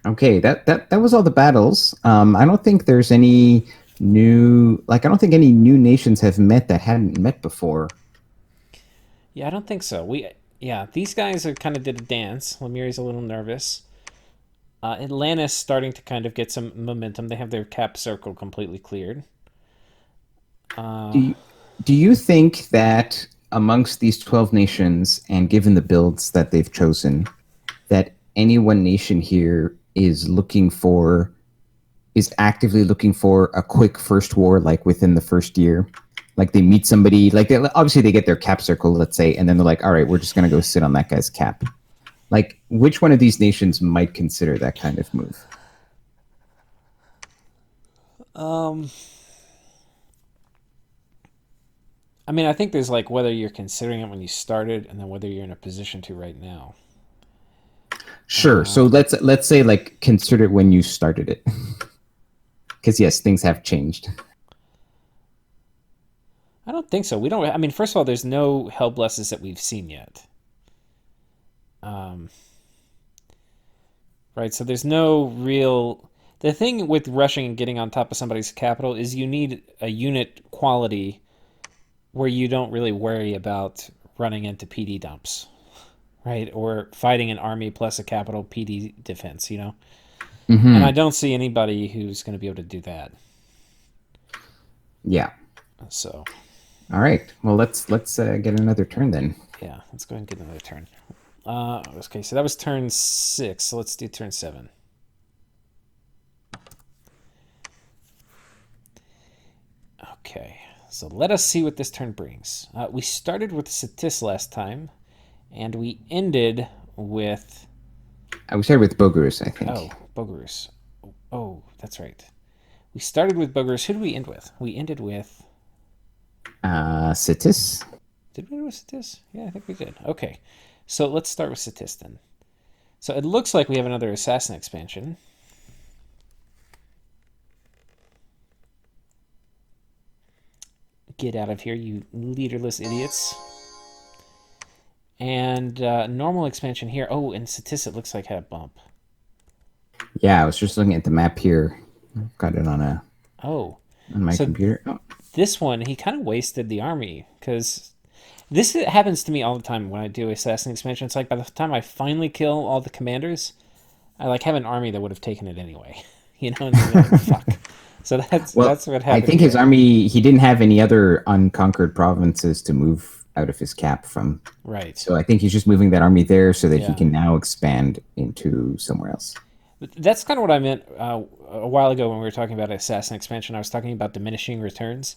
B: Okay, that was all the battles. I don't think there's any new... I don't think any new nations have met that hadn't met before.
A: Yeah, I don't think so. These guys are kind of did a dance. Lemuri's a little nervous. Atlantis starting to kind of get some momentum. They have their cap circle completely cleared.
B: Do you think that amongst these 12 nations, and given the builds that they've chosen, that any one nation here is actively looking for a quick first war, like within the first year. Like they meet somebody, like obviously they get their cap circle, let's say, and then they're like, all right, we're just going to go sit on that guy's cap. Like, which one of these nations might consider that kind of move?
A: I mean, I think there's like whether you're considering it when you started, and then whether you're in a position to right now.
B: Sure. So let's say like consider it when you started it, because yes, things have changed.
A: I don't think so. We don't. I mean, first of all, there's no hell blesses that we've seen yet. Right. So there's no real. The thing with rushing and getting on top of somebody's capital is you need a unit quality where you don't really worry about running into PD dumps, right? Or fighting an army plus a capital PD defense, you know?
B: Mm-hmm.
A: And I don't see anybody who's going to be able to do that.
B: Yeah.
A: So.
B: All right. Well, let's get another turn then.
A: Yeah, let's go ahead and get another turn. Okay, so that was turn 6. So let's do turn 7. Okay, so let us see what this turn brings. We started with Satis last time, and we ended with...
B: We started with Bogarus, I think.
A: Oh, Bogarus. Oh, that's right. We started with Bogarus. Who did we end with? We ended with...
B: Satis?
A: Did we end with Satis? Yeah, I think we did. Okay, so let's start with Satis then. So it looks like we have another Assassin expansion. Get out of here, you leaderless idiots. And normal expansion here. Oh, and Satis, it looks like had a bump.
B: Yeah, I was just looking at the map here. I've got it on my computer. Oh.
A: This one, he kind of wasted the army, because this happens to me all the time when I do Assassin expansion. It's like by the time I finally kill all the commanders, I like have an army that would have taken it anyway. You know, and like, fuck. So that's what happened.
B: I think his army, he didn't have any other unconquered provinces to move out of his cap from.
A: Right.
B: So I think he's just moving that army there so that he can now expand into somewhere else.
A: That's kind of what I meant a while ago when we were talking about Assassin expansion. I was talking about diminishing returns.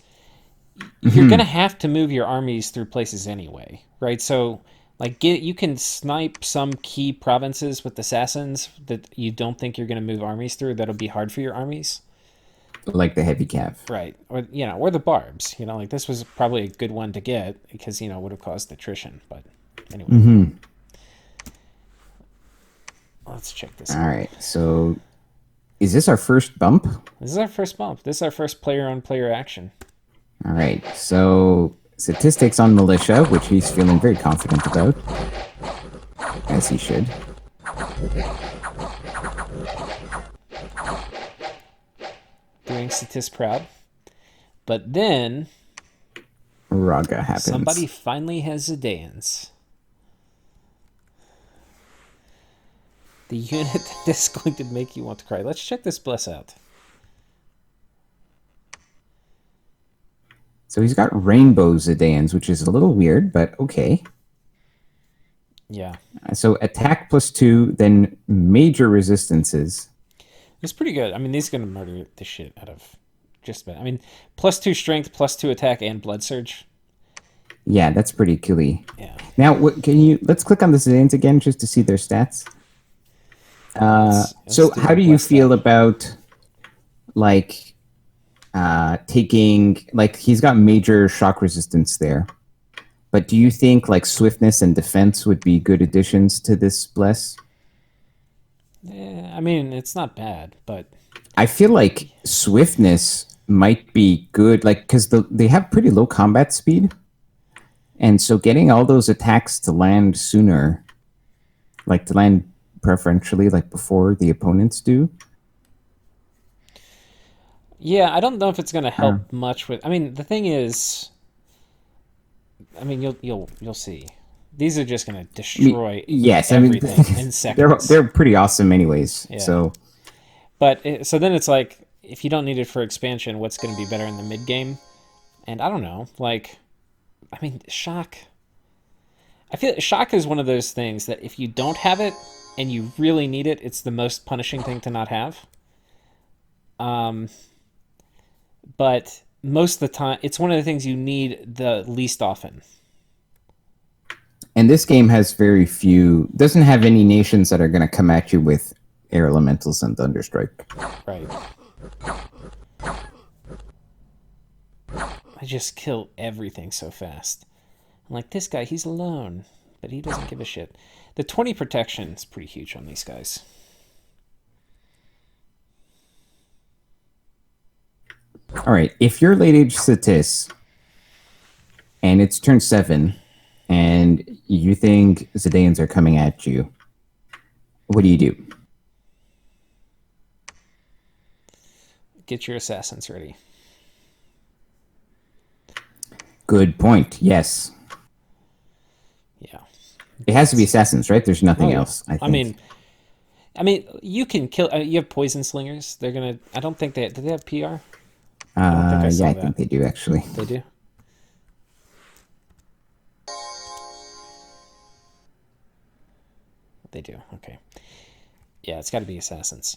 A: You're going to have to move your armies through places anyway, right? So like you can snipe some key provinces with assassins that you don't think you're going to move armies through. That'll be hard for your armies.
B: Like the heavy cav.
A: Right. Or, or the barbs. Like this was probably a good one to get because, it would have caused attrition. But anyway.
B: Mm-hmm.
A: Let's check this
B: out.
A: out.
B: All right. So is this our first bump?
A: This is our first bump. This is our first player-on-player action.
B: All right. So statistics on militia, which he's feeling very confident about, as he should.
A: Doing Satis proud. But then...
B: Raga happens.
A: Somebody finally has Zidans. The unit that is going to make you want to cry. Let's check this bless out.
B: So he's got rainbow Zidans, which is a little weird, but okay.
A: Yeah.
B: So attack +2, then major resistances.
A: It's pretty good. I mean, these are going to murder the shit out of just about. I mean, +2 strength, +2 attack, and blood surge.
B: Yeah, that's pretty killy.
A: Yeah.
B: Now, let's click on the Zidans again just to see their stats. So how do you feel about like taking, like, he's got major shock resistance there, but do you think like swiftness and defense would be good additions to this bless?
A: Yeah, I mean, it's not bad, but
B: I feel like swiftness might be good, like, because they have pretty low combat speed, and so getting all those attacks to land sooner, like to land preferentially like before the opponents do.
A: Yeah, I don't know if it's going to help much with. I mean, the thing is, I mean, you'll see. These are just going to destroy everything in seconds.
B: They're pretty awesome anyways. Yeah. So,
A: but so then it's like, if you don't need it for expansion, what's going to be better in the mid game? And I don't know. Like, I mean, shock. I feel shock is one of those things that if you don't have it and you really need it, it's the most punishing thing to not have. Um, but most of the time, it's one of the things you need the least often.
B: And this game has very few, doesn't have any nations that are going to come at you with air elementals and thunderstrike.
A: Right. I just kill everything so fast. I'm like, this guy, he's alone, but he doesn't give a shit. The 20 protection is pretty huge on these guys.
B: All right, if you're late age Satis and it's turn 7 and you think Zedaeans are coming at you, what do you do?
A: Get your assassins ready.
B: Good point. Yes.
A: Yeah.
B: It has to be assassins, right? There's nothing else. I think.
A: I mean, you can kill. You have poison slingers. They're gonna. I don't think they. Do they have PR? I don't think I saw
B: yeah,
A: that.
B: I think they do actually.
A: They do. They do. Okay. Yeah, it's got to be assassins.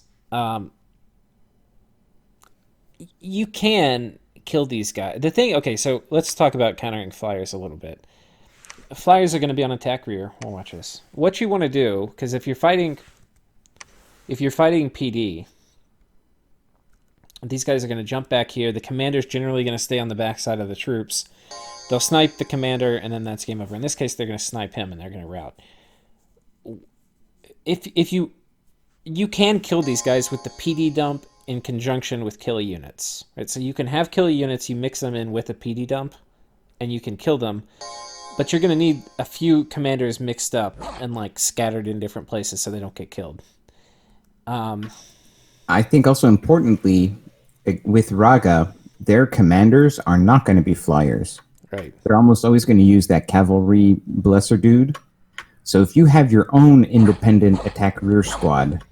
A: You can kill these guys. The thing. Okay, so let's talk about countering flyers a little bit. Flyers are going to be on attack rear. We'll watch this. What you want to do, because if you're fighting PD, these guys are going to jump back here. The commander's generally going to stay on the backside of the troops. They'll snipe the commander, and then that's game over. In this case, they're going to snipe him, and they're going to rout. If you can kill these guys with the PD dump in conjunction with killer units, right? So you can have killer units, you mix them in with a PD dump, and you can kill them. But you're going to need a few commanders mixed up and like scattered in different places so they don't get killed.
B: I think also importantly, with Raga, their commanders are not going to be flyers.
A: Right.
B: They're almost always going to use that cavalry blesser dude. So if you have your own independent attack rear squad,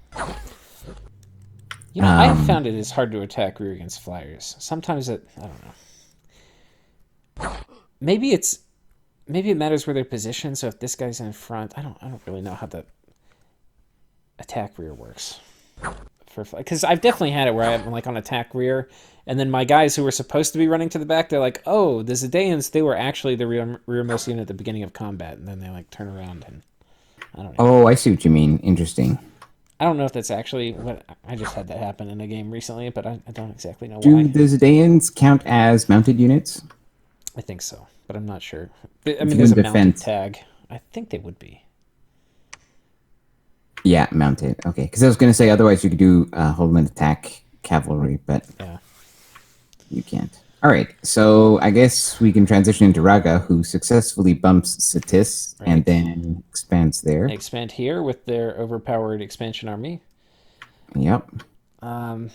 A: I have found it is hard to attack rear against flyers. Sometimes I don't know. Maybe it matters where they're positioned. So if this guy's in front, I don't really know how the attack rear works. Because I've definitely had it where I'm like on attack rear, and then my guys who were supposed to be running to the back, they're like, oh, the Zedaeans, they were actually the rearmost unit at the beginning of combat, and then they like turn around and I don't know.
B: Oh, I see what you mean. Interesting.
A: I don't know if that's actually what I just had that happen in a game recently, but I don't exactly know
B: Do
A: why.
B: the Zedaeans count as mounted units?
A: I think so, but I'm not sure. I mean, there's a mounted tag. I think they would be.
B: Yeah, mounted. Okay, because I was going to say otherwise you could do Homeland attack cavalry, but
A: yeah,
B: you can't. All right, so I guess we can transition into Raga, who successfully bumps Satis and then expands there.
A: They expand here with their overpowered expansion army.
B: Yep.
A: And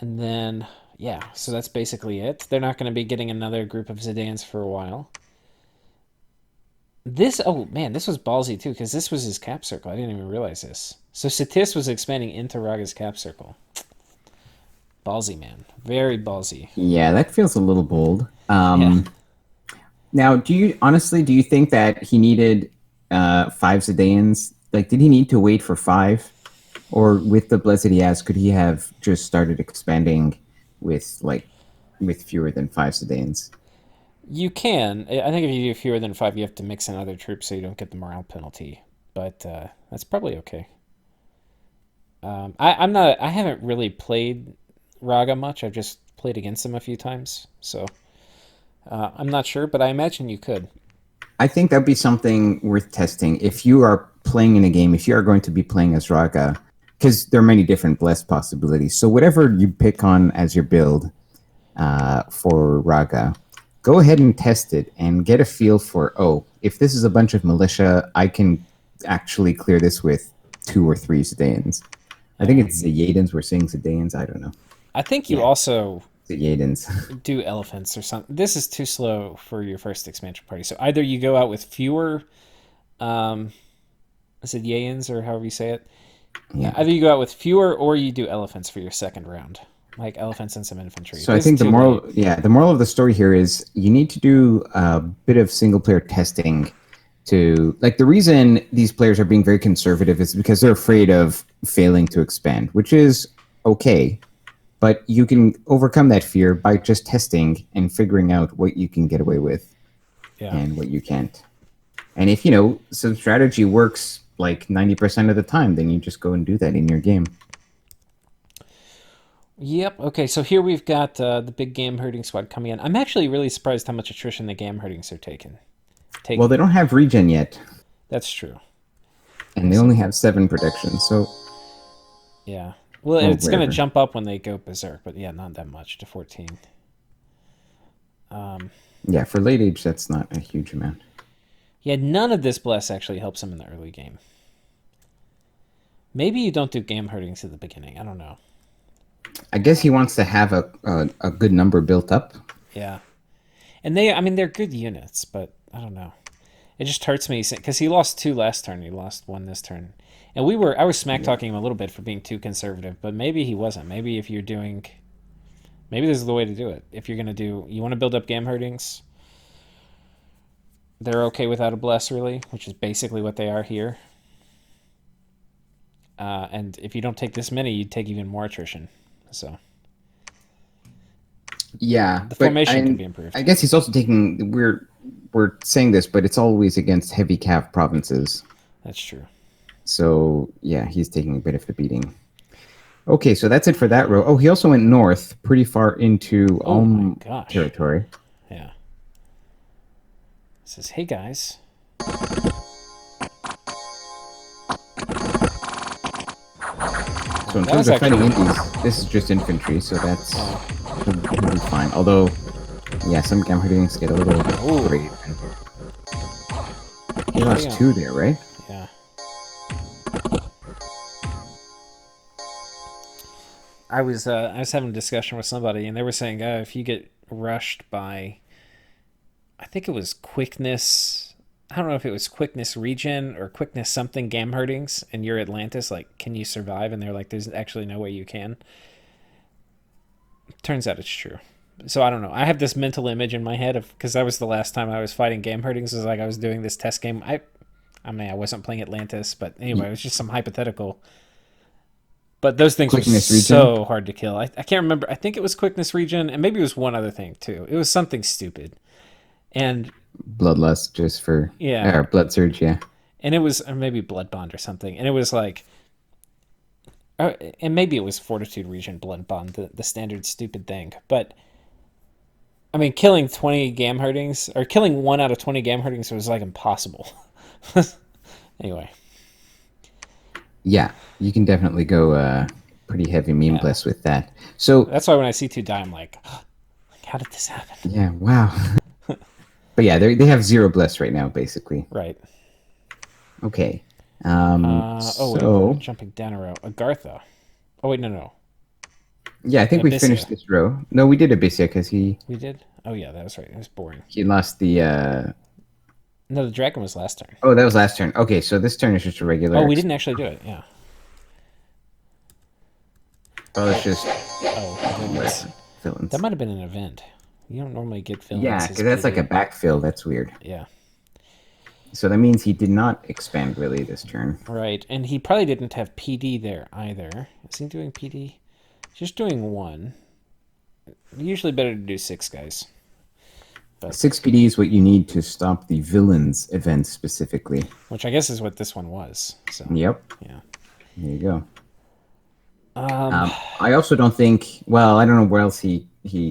A: then, yeah, so that's basically it. They're not going to be getting another group of Zedaeans for a while. This was ballsy too, because this was his cap circle. I didn't even realize this. So Satis was expanding into Raga's cap circle. Ballsy, man. Very ballsy.
B: Yeah, that feels a little bold.
A: Yeah.
B: Now, do you think that he needed 5 Zedaeans? Like, did he need to wait for 5? Or with the Blessed he has, could he have just started expanding with fewer than 5 Zedaeans?
A: You can. I think if you do fewer than 5, you have to mix in other troops so you don't get the morale penalty. But that's probably okay. I haven't really played Raga much. I've just played against him a few times. So I'm not sure, but I imagine you could.
B: I think that'd be something worth testing. If you are playing in a game, if you are going to be playing as Raga, because there are many different blessed possibilities. So whatever you pick on as your build for Raga, go ahead and test it and get a feel for, if this is a bunch of militia, I can actually clear this with 2 or 3 Zedaeans. I think it's Zedaeans. We're saying Zedaeans. I don't know.
A: I think you also
B: Zedaeans.
A: do elephants or something. This is too slow for your first expansion party. So either you go out with fewer Zedaeans or however you say it.
B: Yeah.
A: Either you go out with fewer or you do elephants for your second round. like elephants and some infantry.
B: So
A: But
B: I
A: it's
B: think the
A: too
B: moral,
A: late.
B: yeah, the moral of the story here is you need to do a bit of single player testing to like the reason these players are being very conservative is because they're afraid of failing to expand, which is okay. But you can overcome that fear by just testing and figuring out what you can get away with
A: Yeah.
B: and what you can't. And if you know some strategy works like 90% of the time, then you just go and do that in your game.
A: Yep. Okay. So here we've got the big game herding squad coming in. I'm actually really surprised how much attrition the game herdings are taking.
B: Well, they don't have regen yet,
A: That's true.
B: and they only have 7 protections. So,
A: Yeah. Well,
B: or
A: it's going to
B: whatever.
A: jump up when they go berserk, but yeah, not that much to 14.
B: Yeah, for late age, that's not a huge amount.
A: Yeah, none of this bless actually helps him in the early game. Maybe you don't do game herdings at the beginning. I don't know.
B: I guess he wants to have a good number built up.
A: Yeah. And they're good units, but I don't know. It just hurts me because he lost 2 last turn. He lost 1 this turn. And I was smack talking him a little bit for being too conservative, but maybe he wasn't. Maybe if you're doing, maybe this is the way to do it. If you're going to you want to build up game herdings, they're okay without a bless, really, which is basically what they are here. And if you don't take this many, you'd take even more attrition. So
B: Yeah,
A: the
B: but
A: formation can be improved.
B: I guess he's also taking. We're saying this, but it's always against heavy cav provinces.
A: That's true.
B: So yeah, he's taking a bit of a beating. Okay, so that's it for that row. Oh, he also went north, pretty far into
A: Oh my gosh.
B: territory.
A: Yeah. It says, hey guys.
B: So in terms of fighting indies, this is just infantry, so that's he'll be fine. Although, yeah, some gamherdings get a little brave. He lost 2 there, right?
A: Yeah. I was having a discussion with somebody, and they were saying, if you get rushed by, I think it was quickness. I don't know if it was quickness region or quickness something gamherdings, and you're Atlantis. Like, can you survive? And they're like, there's actually no way you can. Turns out it's true. So I don't know. I have this mental image in my head of because that was the last time I was fighting gamherdings. Was like I was doing this test game. I mean, I wasn't playing Atlantis, but anyway, it was just some hypothetical. But those things
B: Quickness
A: were
B: region?
A: so hard to kill. I can't remember. I think it was quickness region, and maybe it was one other thing too. It was something stupid, and
B: Bloodlust, just for or blood surge, yeah.
A: And it was or maybe blood bond or something, and it was like, and maybe it was fortitude region blood bond, the standard stupid thing. But I mean, killing 20 gamherdings or killing 1 out of 20 gamherdings was like impossible. Anyway.
B: Yeah, you can definitely go pretty heavy meme bless with that. So
A: that's why when I see 2 die, I'm like, how did this happen?
B: Yeah, wow. But yeah, they have 0 bless right now, basically.
A: Right.
B: Okay.
A: Wait, jumping down a row. Agartha. Oh wait, no.
B: Yeah, I think we finished this row. No, we did Abyssia because he.
A: We did. Oh yeah, that was right. It was boring.
B: He lost the.
A: No, the dragon was last turn.
B: Oh, that was last turn. Okay, so this turn is just a regular.
A: Oh, we didn't actually do it. Yeah.
B: Oh, it's just.
A: Villains. That might have been an event. You don't normally get villains.
B: Yeah, because that's like a backfill. That's weird.
A: Yeah.
B: So that means he did not expand really this turn.
A: Right, and he probably didn't have PD there either. Is he doing PD? Just doing 1. Usually better to do 6 guys.
B: But 6 PD is what you need to stop the villains event specifically.
A: Which I guess is what this one was. So.
B: Yep.
A: Yeah.
B: There you go. I also don't think. Well, I don't know where else he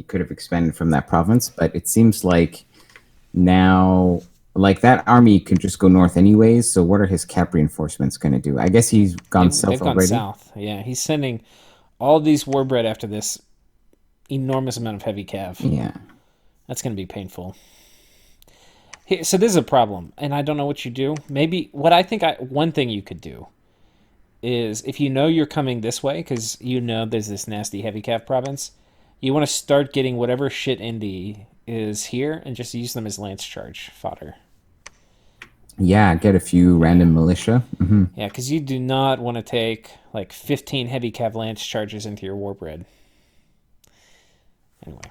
B: could have expanded from that province, but it seems like now, like that army can just go north anyways. So what are his cap reinforcements going to do? I guess he's gone south
A: they've
B: already.
A: Gone south. Yeah, he's sending all these warbread after this enormous amount of heavy cav.
B: Yeah.
A: That's going to be painful. So this is a problem, and I don't know what you do. Maybe what I think one thing you could do is if you know you're coming this way, because you know there's this nasty heavy cav province, you want to start getting whatever shit indie is here and just use them as lance charge fodder.
B: Yeah, get a few random militia. Mm-hmm.
A: Yeah, because you do not want to take like 15 heavy cav lance charges into your warbread. Anyway.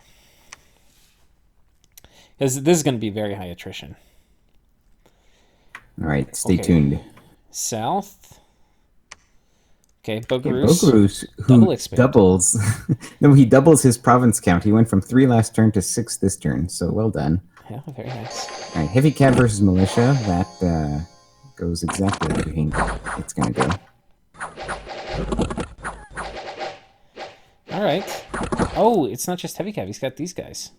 A: Because this is going to be very high attrition.
B: All right, stay
A: Okay.
B: tuned.
A: South. Okay,
B: Okay,
A: Bogarus.
B: Bogarus, who
A: Double expand.
B: doubles, no, he doubles his province count. He went from 3 last turn to 6 this turn. So well done.
A: Yeah, very nice.
B: All right, heavy cav versus militia. That goes exactly how you think it's going to go.
A: All right. Oh, it's not just heavy cav. He's got these guys.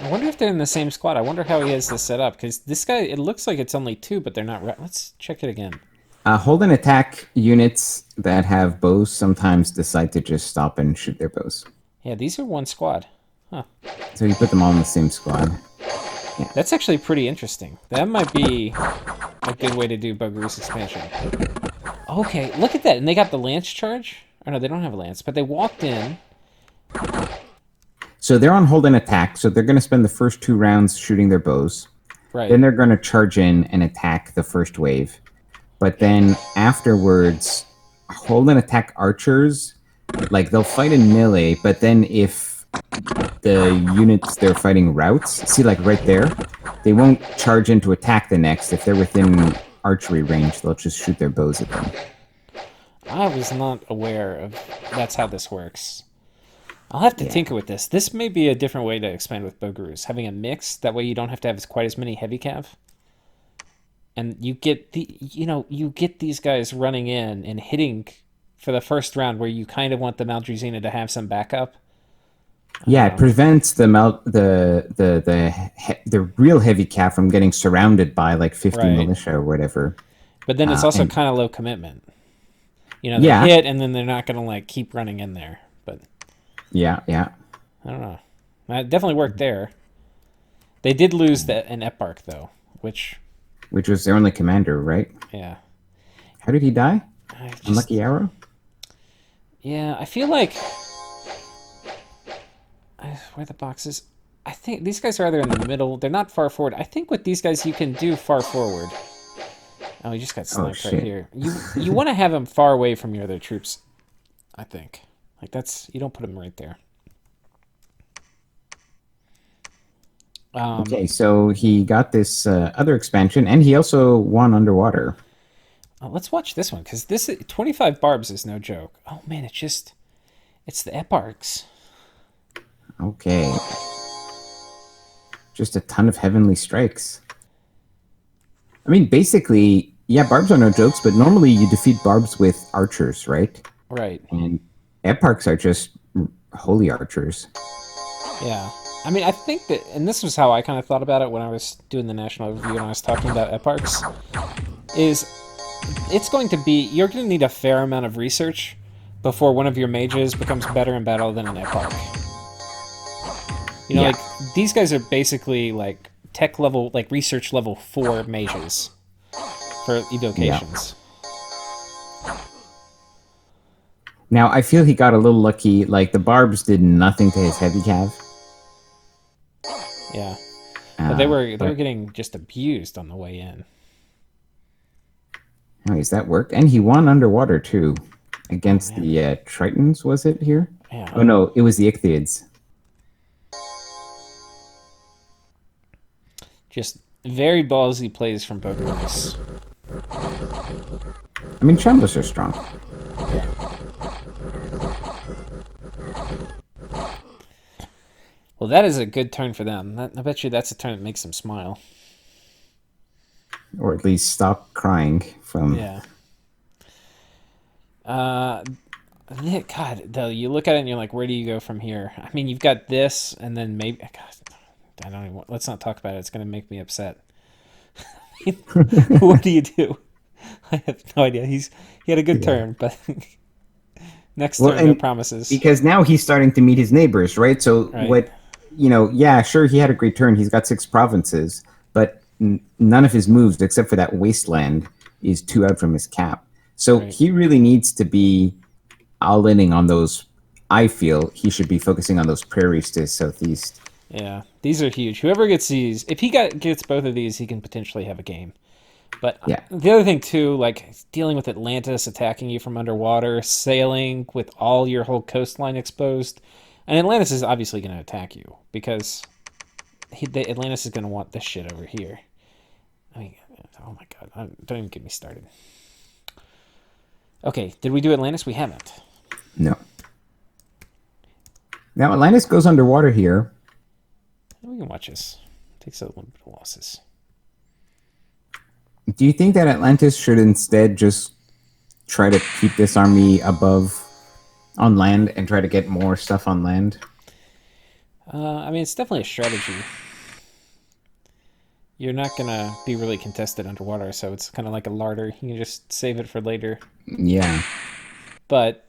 A: I wonder if they're in the same squad. I wonder how he has this set up. Because this guy, it looks like it's only 2, but they're not. Let's check it again.
B: Hold and attack units that have bows sometimes decide to just stop and shoot their bows.
A: Yeah, these are one squad. Huh.
B: So you put them all in the same squad.
A: That's actually pretty interesting. That might be a good way to do Bogarus expansion. Okay, look at that. And they got the lance charge? Oh, no, they don't have a lance. But they walked in.
B: So they're on hold and attack. So they're going to spend the first 2 rounds shooting their bows.
A: Right.
B: Then they're going to charge in and attack the first wave. But then afterwards, hold and attack archers, like they'll fight in melee, but then if the units they're fighting routes, see like right there, they won't charge in to attack the next. If they're within archery range, they'll just shoot their bows at them.
A: I was not aware of that's how this works. I'll have to tinker with this. This may be a different way to expand with Bogarus. Having a mix, that way you don't have to have quite as many heavy cav. And you get you get these guys running in and hitting for the first round where you kind of want the Maldruzina to have some backup.
B: Yeah, it prevents the real heavy cav from getting surrounded by like 50 militia or whatever.
A: But then it's also kind of low commitment. You know, they hit and then they're not going to like keep running in there. But
B: yeah.
A: I don't know. It definitely worked there. They did lose an Eparch though, which
B: was their only commander, right?
A: Yeah.
B: How did he die? Unlucky arrow?
A: Yeah, I feel like... Where are the boxes? I think these guys are either in the middle. They're not far forward. I think with these guys you can do far forward. Oh, he just got sniped right here. You want to have him far away from your other troops, I think. Like you don't put him right there.
B: Okay, so he got this other expansion, and he also won underwater.
A: Let's watch this one, because 25 barbs is no joke. Oh man, it's the Eparchs.
B: Okay. Just a ton of heavenly strikes. I mean, basically, yeah, barbs are no jokes, but normally you defeat barbs with archers, right?
A: Right.
B: And Eparchs are just holy archers.
A: Yeah. I mean, I think that, and this was how I kind of thought about it when I was doing the national overview and I was talking about Eparchs, is it's going to be, you're going to need a fair amount of research before one of your mages becomes better in battle than an Eparch. You know, like, these guys are basically, like, tech level, like, research level 4 mages for evocations.
B: Yeah. Now, I feel he got a little lucky. Like, the barbs did nothing to his heavy cav.
A: Yeah. But they were getting just abused on the way in.
B: Anyways, that worked. And he won underwater, too. Against the Tritons, was it here?
A: Yeah.
B: Oh, no, it was the Ichthyeids.
A: Just very ballsy plays from Bogarus.
B: I mean, Shambles are strong.
A: Yeah. Well, that is a good turn for them. I bet you that's a turn that makes them smile.
B: Or at least stop crying from...
A: Yeah. God, though, you look at it and you're like, where do you go from here? I mean, you've got this, and then maybe... God, I don't even... Let's not talk about it. It's going to make me upset. What do you do? I have no idea. He had a good turn, but... Next turn, no promises.
B: Because now he's starting to meet his neighbors, right? So what... You know, yeah, sure, he had a great turn. He's got 6 provinces, but none of his moves, except for that wasteland, is 2 out from his cap. So he really needs to be all-inning on those. I feel he should be focusing on those prairies to his southeast.
A: Yeah, these are huge. Whoever gets these, if he gets both of these, he can potentially have a game. But
B: Yeah.
A: the other thing too, like dealing with Atlantis attacking you from underwater, sailing with all your whole coastline exposed, and Atlantis is obviously going to attack you because Atlantis is going to want this shit over here. I mean, oh my god, don't even get me started. Okay, did we do Atlantis? We haven't.
B: No. Now Atlantis goes underwater here.
A: We can watch this. Takes a little bit of losses.
B: Do you think that Atlantis should instead just try to keep this army above on land and try to get more stuff on land?
A: I mean, it's definitely a strategy. You're not gonna be really contested underwater, so it's kind of like a larder. You can just save it for later.
B: Yeah.
A: But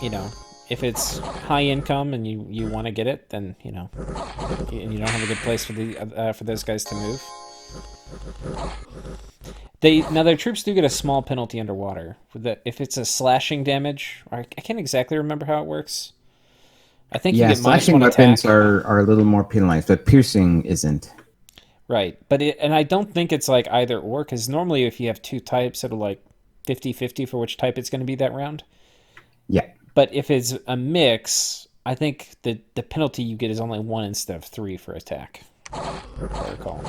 A: you know, if it's high income and you want to get it, then and you don't have a good place for those guys to move. Now their troops do get a small penalty underwater. If it's a slashing damage, I can't exactly remember how it works. I think you get
B: slashing
A: -1
B: weapons
A: attack.
B: are a little more penalized, but piercing isn't.
A: Right, but and I don't think it's like either or, because normally if you have two types, it'll like 50-50 for which type it's going to be that round.
B: Yeah.
A: But if it's a mix, I think the penalty you get is only 1 instead of 3 for attack. If I recall.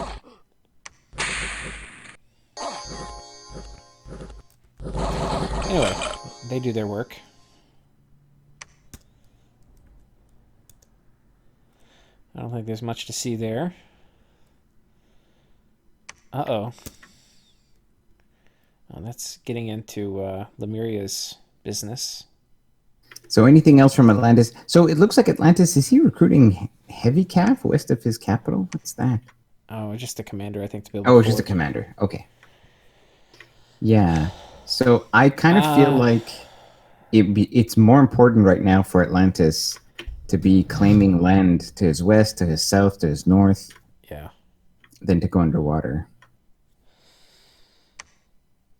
A: Anyway, they do their work. I don't think there's much to see there. Uh-oh. Oh, that's getting into Lemuria's business.
B: So anything else from Atlantis? So it looks like Atlantis, is he recruiting heavy cav west of his capital? What's that?
A: Oh, just a commander, I think, to build
B: Oh,
A: a
B: it's just a
A: fort.
B: commander. Okay. Yeah. So I kind of feel like it's more important right now for Atlantis to be claiming land to his west, to his south, to his north,
A: Yeah.
B: than to go underwater.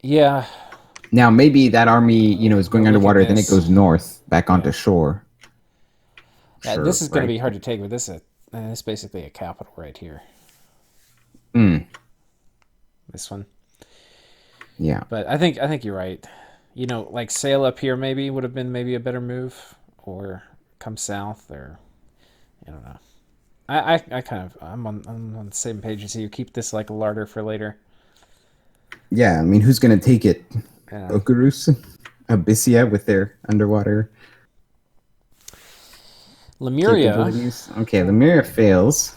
A: Yeah.
B: Now, maybe that army, is going
A: But look at
B: underwater, then it
A: this.
B: goes north, back onto
A: Yeah.
B: shore.
A: Yeah,
B: Sure,
A: this is going to
B: right?
A: be hard to take, but this is basically a capital right here. This one.
B: Yeah.
A: But I think you're right. Like sail up here maybe would have been maybe a better move, or come south, or I don't know. I kind of I'm on the same page as you. Keep this like a larder for later.
B: Yeah, I mean, who's going to take it?
A: Yeah.
B: Okarus? Abyssia with their underwater
A: Lemuria
B: capabilities? Okay, Lemuria fails.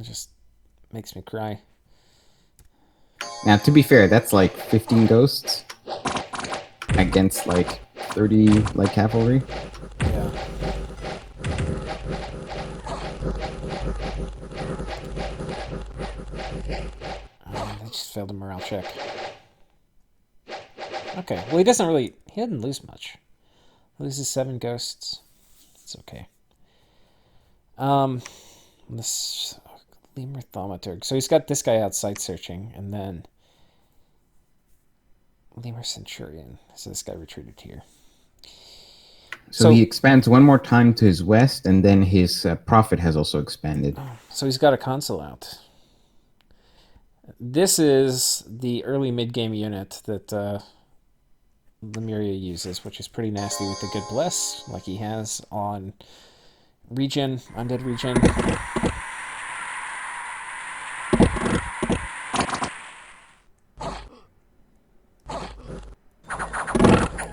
A: it just makes me cry.
B: Now, to be fair, that's like 15 ghosts against like 30 light cavalry.
A: Yeah. They just failed a morale check. Okay. Well, he didn't lose much. He loses 7 ghosts. It's okay. This Lemur Thaumaturg. So he's got this guy out sight searching, and then Lemur Centurion. So this guy retreated here.
B: So he expands one more time to his west, and then his prophet has also expanded.
A: So he's got a consul out. This is the early mid-game unit that Lemuria uses, which is pretty nasty with the good bless, like he has on Regen, Undead Regen.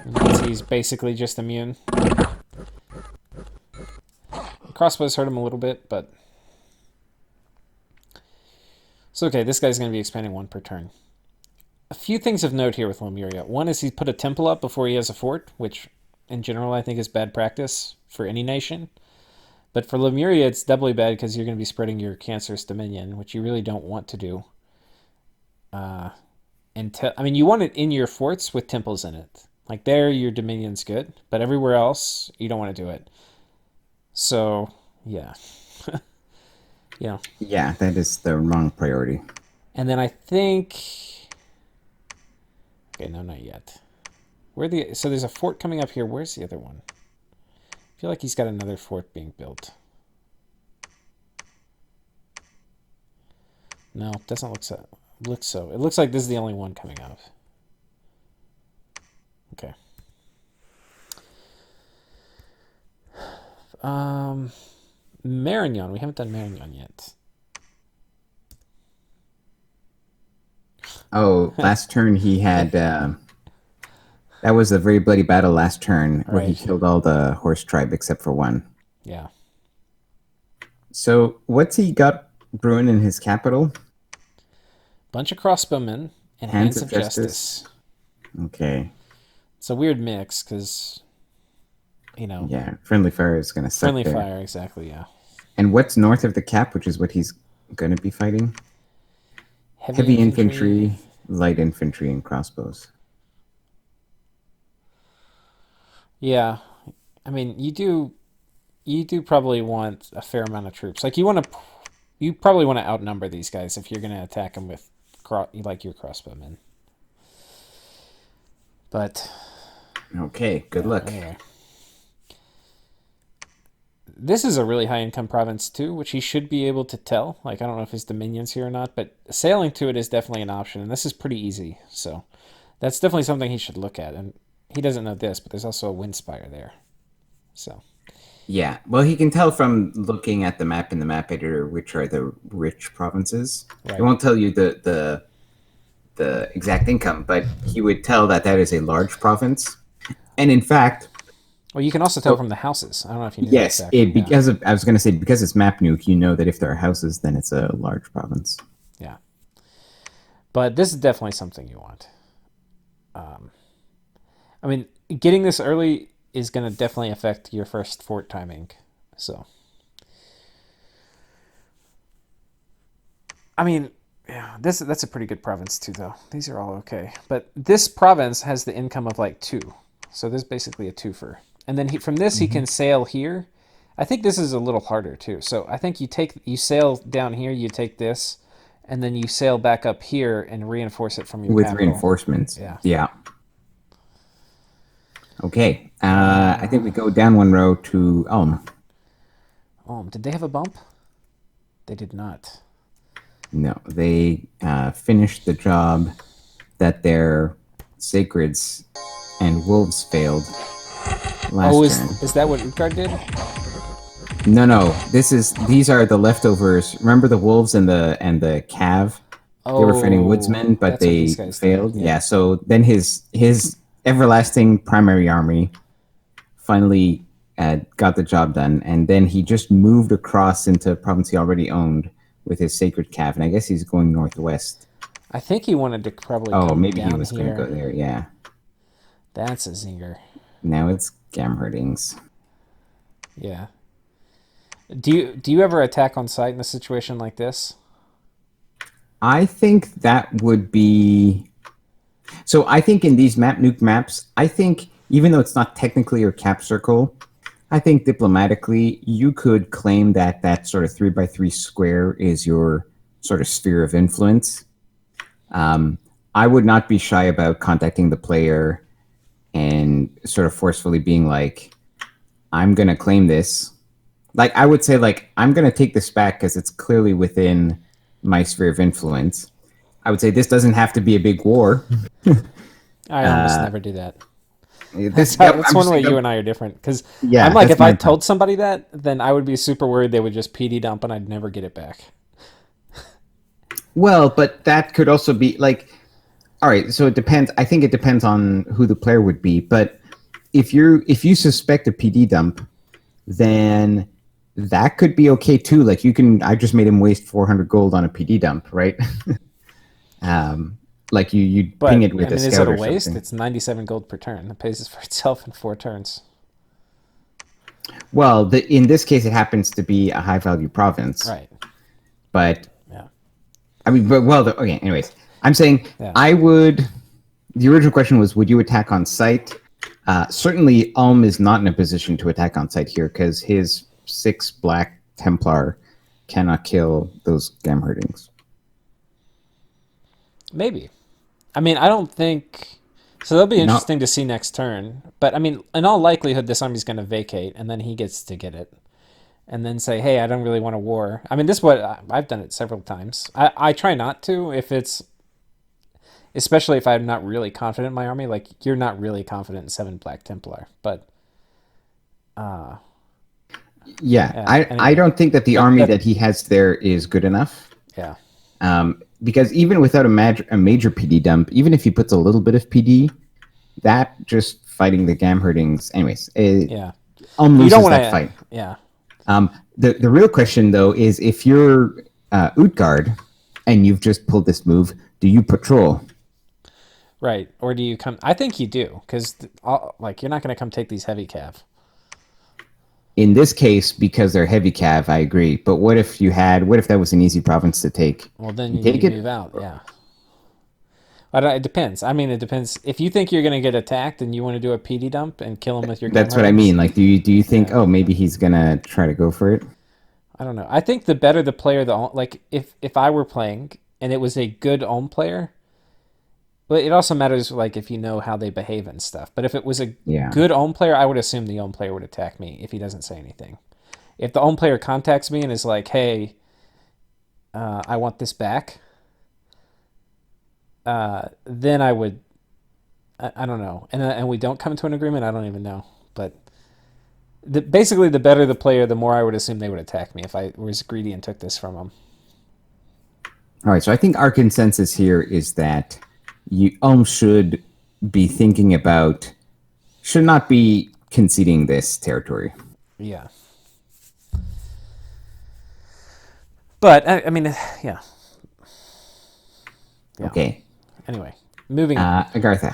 A: You can see he's basically just immune. Crossbows hurt him a little bit, but it's okay. This guy's going to be expanding 1 per turn. A few things of note here with Lemuria. One is he put a temple up before he has a fort, which in general I think is bad practice for any nation. But for Lemuria, it's doubly bad because you're going to be spreading your cancerous dominion, which you really don't want to do. You want it in your forts with temples in it. Like there, your dominion's good, but everywhere else, you don't want to do it. So, yeah.
B: Yeah, that is the wrong priority.
A: And then I think... Okay, no, not yet. So there's a fort coming up here. Where's the other one? I feel like he's got another fort being built. No, doesn't look Looks so. It looks like this is the only one coming out. Okay. Marignon. We haven't done Marignon yet.
B: Oh, last turn he had. That was a very bloody battle last turn where he
A: Right.
B: killed all the horse tribe except for one.
A: Yeah.
B: So what's he got brewing in his capital?
A: Bunch of crossbowmen and Hands of Justice.
B: Okay.
A: It's a weird mix because,
B: Yeah, friendly fire is going to suck
A: friendly
B: there.
A: fire, exactly, yeah.
B: And what's north of the cap, which is what he's going to be fighting? Heavy infantry, light infantry, and crossbows.
A: Yeah. I mean, you do probably want a fair amount of troops. Like you probably want to outnumber these guys if you're going to attack them with like your crossbowmen. But
B: Okay, good luck.
A: anyway, this is a really high income province too, which he should be able to tell. Like I don't know if his dominion's here or not, but sailing to it is definitely an option, and this is pretty easy. So that's definitely something he should look at. And he doesn't know this, but there's also a Windspire there. So
B: Yeah, well, he can tell from looking at the map in the map editor which are the rich provinces.
A: right.
B: It won't tell you the exact income, but he would tell that that is a large province. And in fact,
A: Well, you can also tell from the houses. I don't know if you knew
B: yes,
A: that, Zach.
B: because of I was going to say because it's map nuke, you know that if there are houses, then it's a large province.
A: Yeah. But this is definitely something you want. I mean, getting this early is going to definitely affect your first fort timing. So, I mean, yeah, that's a pretty good province too, though. These are all okay. But this province has the income of like 2. So this is basically a twofer. And then from this, he can sail here. I think this is a little harder too. So I think you sail down here, you take this, and then you sail back up here and reinforce it from your
B: With
A: capital.
B: reinforcements.
A: Yeah.
B: Yeah. Okay. I think we go down one row to Ulm.
A: Did they have a bump? They did not.
B: No, they finished the job that their sacreds and wolves failed last turn.
A: Is that what Utgard did?
B: No. These are the leftovers. Remember the wolves and the calf? They were fighting woodsmen, but
A: that's what
B: they
A: these guys
B: failed.
A: did,
B: Yeah. So then his everlasting primary army finally got the job done, and then he just moved across into a province he already owned with his sacred calf, and I guess he's going northwest.
A: I think he wanted to probably
B: Oh,
A: come
B: maybe
A: down
B: he was going to
A: here.
B: go there. Yeah.
A: That's a zinger.
B: Now it's Gamherdings.
A: Yeah. Do you ever attack on sight in a situation like this?
B: I think that would be. So I think in these map nuke maps, I think even though it's not technically your cap circle, I think diplomatically you could claim that that sort of 3x3 square is your sort of sphere of influence. I would not be shy about contacting the player and sort of forcefully being like, I'm going to claim this. Like, I would say, like, I'm going to take this back because it's clearly within my sphere of influence. I would say this doesn't have to be a big war.
A: I almost never do that.
B: This,
A: That's one way you and I are different. Because
B: Yeah,
A: I'm like,
B: that's
A: if I
B: my
A: told somebody that, then I would be super worried they would just PD dump and I'd never get it back.
B: Well, but that could also be like, all right. So it depends. I think it depends on who the player would be. But if you suspect a PD dump, then that could be okay too. Like you can. I just made him waste 400 gold on a PD dump, right? Like you
A: But
B: ping it with
A: I mean,
B: a
A: is
B: scout
A: it a
B: or
A: waste?
B: something.
A: It's 97 gold per turn. It pays for itself in 4 turns.
B: Well, in this case, it happens to be a high value province,
A: Right.
B: but
A: Yeah.
B: I mean, but okay. Anyways, I'm saying
A: Yeah.
B: I would. The original question was, would you attack on sight? Certainly, Ulm is not in a position to attack on sight here because his 6 Black Templar cannot kill those Gamherdings.
A: Maybe. I mean, I don't think. So that'll be interesting to see next turn. But I mean, in all likelihood, this army's going to vacate, and then he gets to get it, and then say, "Hey, I don't really want a war." I mean, this is what I've done it several times. I try not to if it's especially if I'm not really confident in my army. Like you're not really confident in 7 Black Templar, but
B: Yeah,
A: yeah.
B: I
A: Anyway,
B: don't think that the
A: that
B: army
A: that
B: that he has there is good enough.
A: yeah,
B: Because even without a major PD dump, even if he puts a little bit of PD, that just fighting the Gamherdings, anyways,
A: yeah. You don't
B: loses
A: want
B: that
A: to.
B: fight.
A: Yeah,
B: The real question though is if you're Utgard and you've just pulled this move, do you patrol?
A: right. Or do you come? I think you do because like you're not going to come take these heavy cav.
B: In this case, because they're heavy cav, I agree. But what if what if that was an easy province to take?
A: Well, then
B: You
A: you
B: take it?
A: move out. Yeah. But it depends. I mean, it depends. If you think you're going to get attacked and you want to do a PD dump and kill him with your
B: That's what I
A: Gamherdings,
B: mean. Like, do you think,
A: yeah.
B: oh, maybe he's gonna try to go for it?
A: I don't know. I think the better the player, like if I were playing and it was a good Ohm player, but it also matters like if you know how they behave and stuff. But if it was a
B: Yeah.
A: good Ohm player, I would assume the Ohm player would attack me if he doesn't say anything. If the Ohm player contacts me and is like, "Hey, I want this back," then I would. I don't know, and we don't come to an agreement. I don't even know, but basically, the better the player, the more I would assume they would attack me if I was greedy and took this from them.
B: All right. So I think our consensus here is that you should be thinking about should not be conceding this territory.
A: Yeah. But I mean, yeah.
B: Okay.
A: Anyway, moving on.
B: Agartha.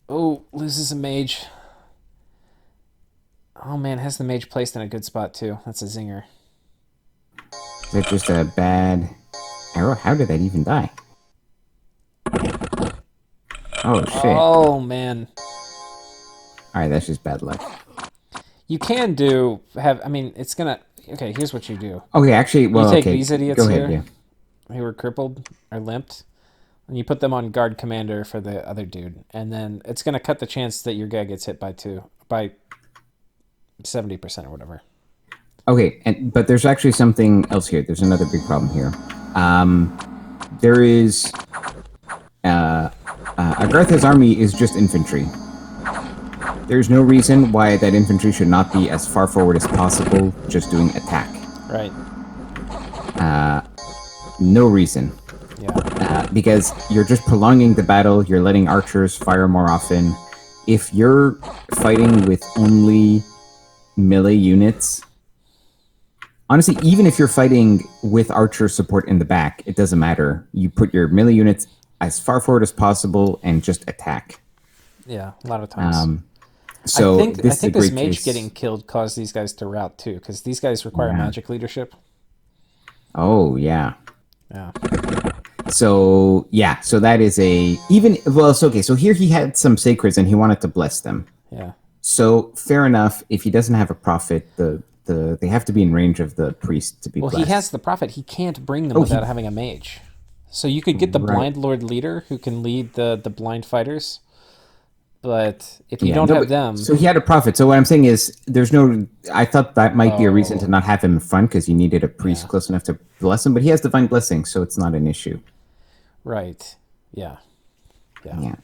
A: Oh, loses a mage. Oh man, has the mage placed in a good spot too. That's a zinger.
B: Is that just a bad arrow? How did that even die? Oh shit!
A: Oh man,
B: All right, that's just bad luck.
A: you can have. I mean, it's gonna. Okay, here's what you do.
B: Okay, actually,
A: You
B: well,
A: take
B: okay,
A: these idiots
B: go ahead.
A: here
B: Yeah.
A: who are crippled or limped, and you put them on guard commander for the other dude, and then it's gonna cut the chance that your guy gets hit by 70% or whatever.
B: Okay, but there's actually something else here. There's another big problem here. There is Agartha's army is just infantry. There's no reason why that infantry should not be as far forward as possible, just doing attack.
A: Right.
B: No reason.
A: Yeah.
B: Because you're just prolonging the battle, you're letting archers fire more often. If you're fighting with only melee units, honestly, even if you're fighting with archer support in the back, it doesn't matter. You put your melee units as far forward as possible and just attack.
A: Yeah. A lot of times.
B: So
A: I
B: this
A: think
B: is a
A: this
B: great
A: mage
B: case.
A: getting killed caused these guys to rout too, because these guys require magic leadership.
B: Oh yeah.
A: Yeah.
B: So yeah, so that is it's okay. So here he had some sacreds and he wanted to bless them.
A: Yeah.
B: So fair enough. If he doesn't have a prophet, they have to be in range of the priest to be
A: Well,
B: blessed.
A: he has the prophet. He can't bring them without having a mage. So you could get the blind lord leader who can lead the blind fighters. But if you don't have them,
B: So he had a prophet. So what I'm saying is, there's no. I thought that might be a reason to not have him in front because you needed a priest close enough to bless him. But he has divine blessing, so it's not an issue.
A: right? Yeah.
B: Yeah.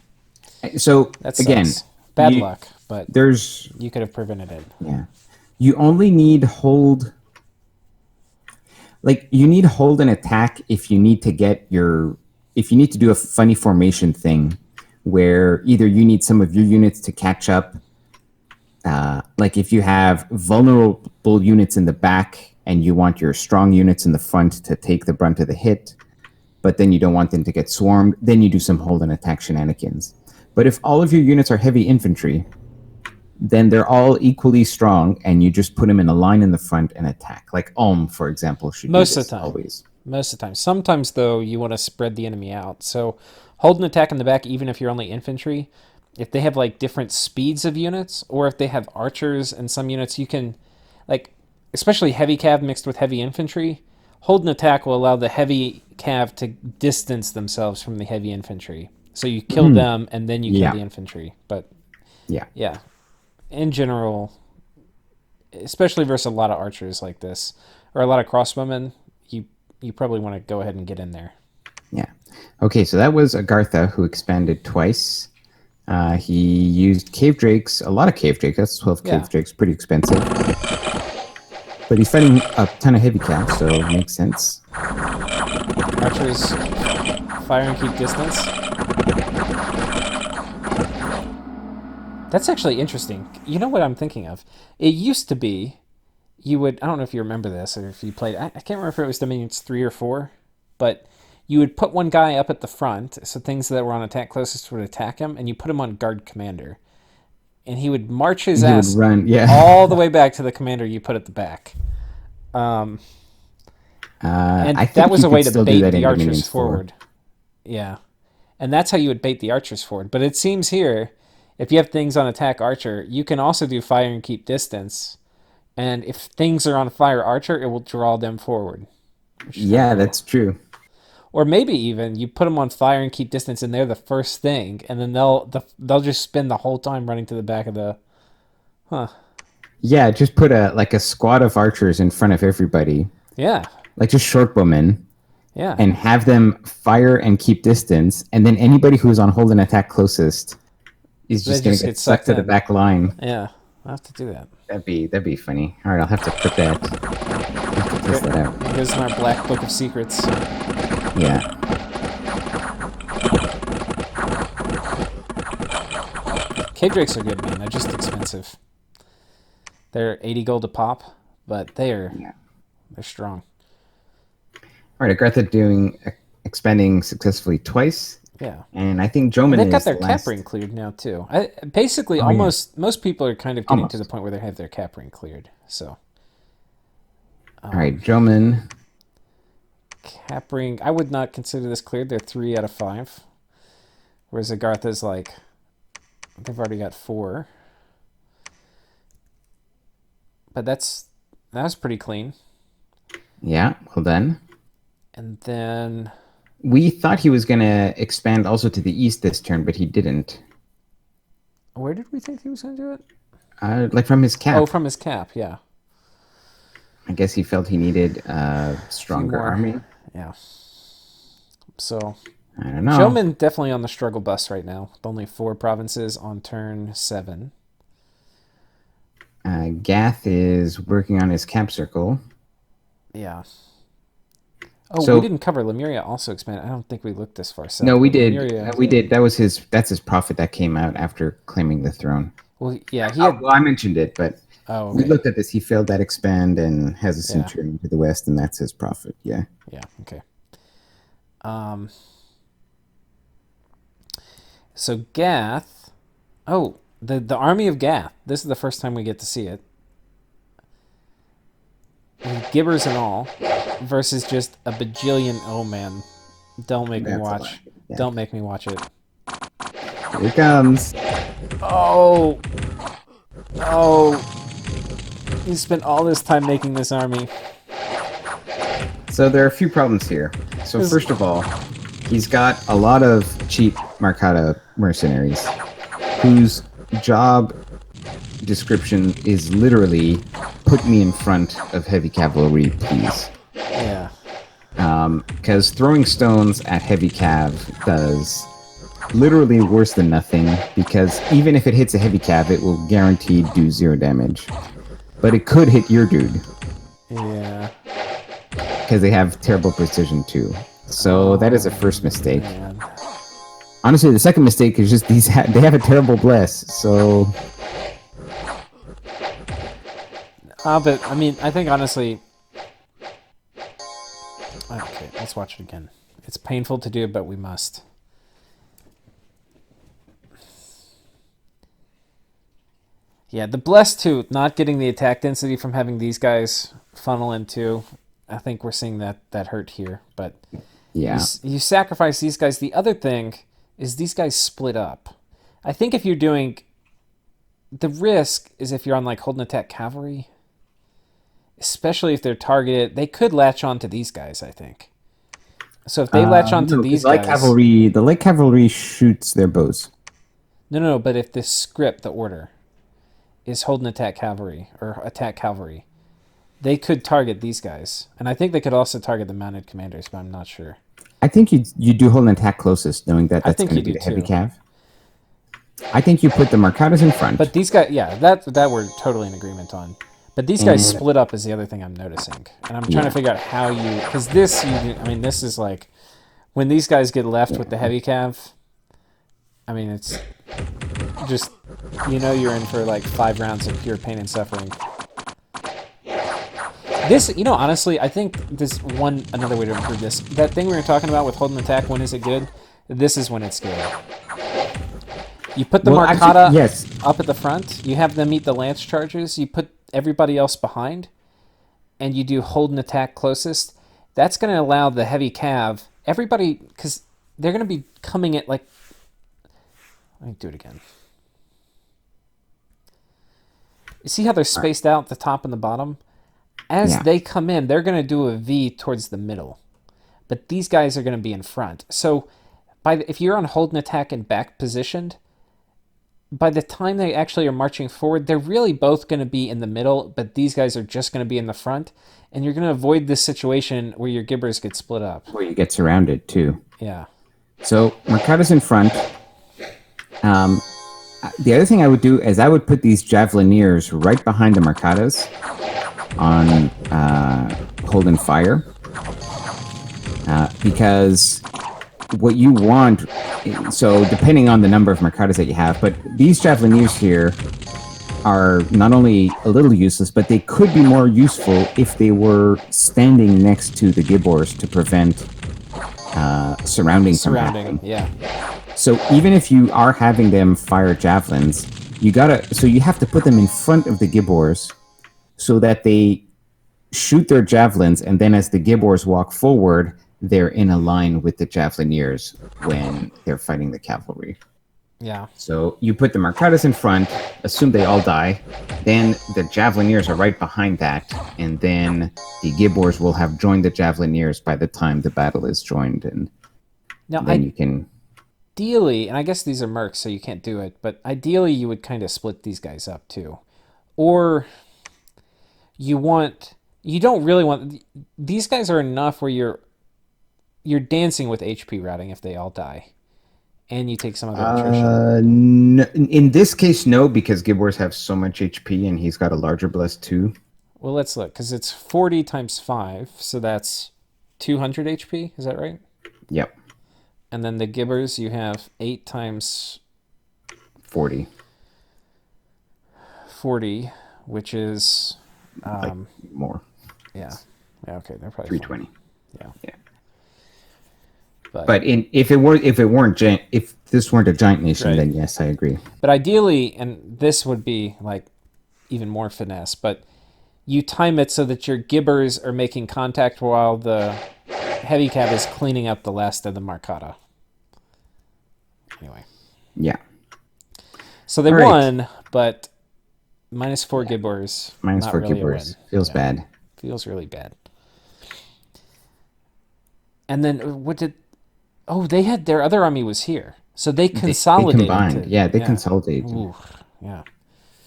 B: So
A: That
B: again,
A: sucks. Bad luck, but
B: there's
A: you could have prevented it.
B: yeah. You only need hold. Like you need hold and attack if you need to if you need to do a funny formation thing where either you need some of your units to catch up, like if you have vulnerable units in the back and you want your strong units in the front to take the brunt of the hit, but then you don't want them to get swarmed, then you do some hold and attack shenanigans. But if all of your units are heavy infantry, then they're all equally strong, and you just put them in a line in the front and attack. Like for example, should
A: Most
B: do
A: of
B: this
A: the time.
B: always.
A: Most of the time. Sometimes, though, you want to spread the enemy out. So hold an attack in the back, even if you're only infantry. If they have, like, different speeds of units, or if they have archers and some units, you can, like, especially heavy cav mixed with heavy infantry, hold an attack will allow the heavy cav to distance themselves from the heavy infantry. So you kill them, and then you kill the infantry. But, yeah. In general, especially versus a lot of archers like this, or a lot of crossbowmen, you probably want to go ahead and get in there.
B: Yeah. Okay, so that was Agartha, who expanded twice. He used cave drakes, a lot of cave drakes. That's 12
A: Yeah.
B: cave drakes, pretty expensive. But he's fighting a ton of heavy calves, so it makes sense.
A: Archers fire and keep distance. That's actually interesting. You know what I'm thinking of? It used to be you would, I don't know if you remember this or if you played, I can't remember if it was Dominions 3 or 4, but you would put one guy up at the front, so things that were on attack closest would attack him, and you put him on guard commander. And he would march his
B: And he would
A: ass
B: run, yeah.
A: all the way back to the commander you put at the back. And
B: I
A: that
B: think
A: was
B: you
A: a way
B: could
A: to
B: still do
A: bait
B: that
A: the
B: in
A: archers
B: Dominions 4.
A: forward. Yeah. And that's how you would bait the archers forward. But it seems here, if you have things on attack archer, you can also do fire and keep distance. And if things are on fire archer, it will draw them forward.
B: Yeah, that's true.
A: Or maybe even you put them on fire and keep distance, and they're the first thing, and then they'll just spend the whole time running to the back of the. Huh.
B: Yeah, just put a squad of archers in front of everybody,
A: Yeah.
B: like just short bowmen,
A: Yeah.
B: and have them fire and keep distance, and then anybody who's on hold and attack closest is just going to get sucked to the back line.
A: Yeah, I'll have to do that.
B: That'd be funny. All right, I'll have to put that. I'll have to test that out.
A: It goes in our black book of secrets.
B: Yeah.
A: Cave drakes are good, man. They're just expensive. They're 80 gold a pop, but they're strong.
B: All right, Agartha expanding successfully twice.
A: Yeah.
B: And I think Joman
A: They've got
B: is
A: their
B: the
A: cap
B: last.
A: ring cleared now too. Basically, most people are kind of getting to the point where they have their cap ring cleared. So,
B: all right, Joman.
A: cap ring. I would not consider this cleared. They're 3 out of 5, whereas Agartha's like they've already got 4. But that was pretty clean.
B: Yeah, well done.
A: And then
B: we thought he was going to expand also to the east this turn, but he didn't.
A: Where did we think he was going to do
B: it? Like from his cap.
A: Oh, from his cap, yeah.
B: I guess he felt he needed a stronger army.
A: Yeah. So,
B: I don't know.
A: Joman definitely on the struggle bus right now. With only 4 provinces on turn 7.
B: Gath is working on his cap circle.
A: Yeah. Oh, we didn't cover Lemuria also expanded. I don't think we looked this far south.
B: No, we did.
A: Lemuria,
B: we did. That's his prophet that came out after claiming the throne.
A: Well, yeah,
B: I mentioned it, but we looked at this. He failed that expand and has a centurion to the west, and that's his prophet. Yeah.
A: Yeah. Okay. So Gath. Oh, the Army of Gath. This is the first time we get to see it. With gibbers and all, versus just a bajillion. Oh man, don't make me watch. Yeah. Don't make me watch it.
B: Here it comes.
A: Oh, you spent all this time making this army.
B: So there are a few problems here. So first of all, he's got a lot of cheap Marcata mercenaries whose job description is literally put me in front of heavy cavalry, please.
A: Yeah.
B: Because throwing stones at heavy cav does literally worse than nothing, because even if it hits a heavy cav, it will guaranteed do 0 damage. But it could hit your dude.
A: Yeah.
B: Because they have terrible precision too. So that is a first mistake.
A: Man.
B: Honestly, the second mistake is just they have a terrible bless, so...
A: But, I mean, I think honestly... Okay, let's watch it again. It's painful to do, but we must. Yeah, the bless too, not getting the attack density from having these guys funnel into... I think we're seeing that hurt here, but...
B: Yeah.
A: You sacrifice these guys. The other thing is these guys split up. I think if you're doing... The risk is if you're on like hold and attack cavalry, especially if they're targeted, they could latch on to these guys, I think. So if they latch on to these guys...
B: The light cavalry shoots their bows.
A: No, but if this script, the order, is hold and attack cavalry, or attack cavalry, they could target these guys. And I think they could also target the mounted commanders, but I'm not sure.
B: I think you do hold an attack closest, knowing that
A: I
B: that's
A: think
B: going
A: you
B: to be
A: do
B: the heavy
A: too.
B: cav. I think you put the Marcadas in front.
A: But these guys, yeah, that we're totally in agreement on. But these guys
B: And
A: split up is the other thing I'm noticing, and I'm trying to
B: yeah,
A: figure out how you, because this, I mean, this is like when these guys get left with the heavy cav. I mean, it's just you're in for like 5 rounds of pure pain and suffering. This, honestly, I think another way to improve this. That thing we were talking about with hold and attack. When is it good? This is when it's good. You put the
B: well, actually,
A: Marcata
B: yes.
A: up at the front. You have them meet the lance charges. You put everybody else behind, and you do hold and attack closest. That's going to allow the heavy cav, everybody, because they're going to be coming at like. Let me do it again. You see how they're spaced out at the top and the bottom? As
B: Yeah.
A: they come in, they're going to do a V towards the middle. But these guys are going to be in front. So if you're on hold and attack and back positioned, by the time they actually are marching forward, they're really both going to be in the middle, but these guys are just going to be in the front. And you're going to avoid this situation where your gibbers get split up.
B: Where you get surrounded too.
A: Yeah.
B: So Marcada's in front. The other thing I would do is I would put these Javelineers right behind the Marcadas on hold and fire. Because what you want, so depending on the number of Marcadas that you have, but these Javelineers here are not only a little useless, but they could be more useful if they were standing next to the Gibbors to prevent surrounding from happening.
A: Yeah.
B: So even if you are having them fire javelins, you have to put them in front of the Gibbors so that they shoot their javelins, and then as the Gibbors walk forward, they're in a line with the Javelineers when they're fighting the cavalry.
A: Yeah.
B: So you put the Marcadas in front, assume they all die, then the Javelineers are right behind that, and then the Gibbors will have joined the Javelineers by the time the battle is joined, and then you can...
A: Ideally, and I guess these are mercs, so you can't do it, but ideally you would kind of split these guys up too. Or you don't really want... These guys are enough where you're dancing with HP routing if they all die. And you take some of their attrition.
B: No, in this case, no, because Gibbors have so much HP and he's got a larger blast too.
A: Well, let's look, because it's 40 times 5, so that's 200 HP, is that right?
B: Yep.
A: And then the Gibbers, you have 8 times
B: 40.
A: 40, which is...
B: like more.
A: Yeah. Yeah, okay, they're probably
B: 320.
A: Yeah.
B: Yeah.
A: But
B: if this weren't a giant nation,
A: right.
B: then yes, I agree.
A: But ideally, and this would be like even more finesse, but you time it so that your Gibbers are making contact while the heavy cav is cleaning up the last of the Marcata. Anyway.
B: Yeah.
A: So they won, but -4 Gibbers.
B: -4
A: really
B: Gibbers. Feels bad.
A: Feels really bad. And then what did... Oh, they had... Their other army was here. So they consolidated.
B: They combined. They consolidated.
A: Ooh, yeah.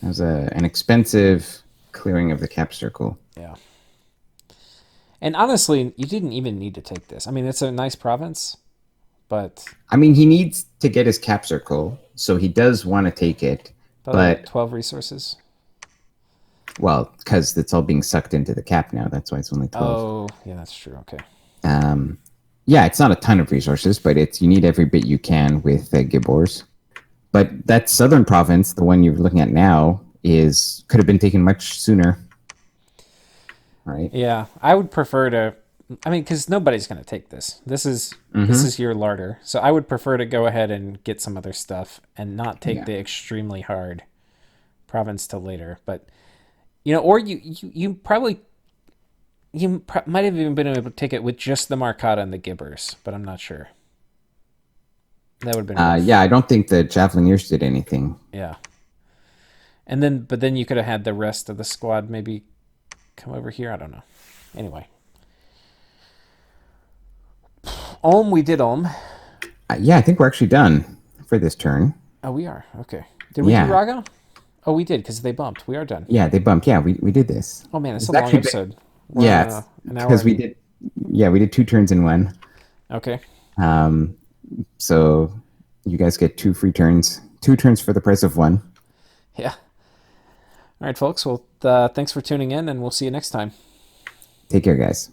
B: It was an expensive clearing of the cap circle.
A: Yeah. And honestly, you didn't even need to take this. I mean, it's a nice province, but...
B: I mean, he needs to get his cap circle, so he does want to take it. But
A: 12 resources?
B: Well, because it's all being sucked into the cap now. That's why it's only 12.
A: Oh, yeah, that's true. Okay.
B: Yeah, it's not a ton of resources, but you need every bit you can with Gibbors. But that southern province, the one you're looking at now, could have been taken much sooner. Right?
A: Yeah, I would prefer to... I mean, because nobody's going to take this. This is your larder. So I would prefer to go ahead and get some other stuff and not take the extremely hard province till later. But, or you probably... You might have even been able to take it with just the Marcata and the Gibbers, but I'm not sure. That would have been...
B: yeah, I don't think the Javelineers did anything.
A: Yeah. But then you could have had the rest of the squad maybe come over here. I don't know. Anyway. We did Ulm.
B: Yeah, I think we're actually done for this turn.
A: Oh, we are? Okay. Did we do Rago? Oh, we did, because they bumped. We are done.
B: Yeah, they bumped. Yeah, we did this.
A: Oh, man, it's a long episode.
B: Because we did 2 turns in one.
A: Okay.
B: Um, so you guys get 2 free turns, 2 turns for the price of one.
A: Yeah. All right, folks. Well, thanks for tuning in, and we'll see you next time.
B: Take care, guys.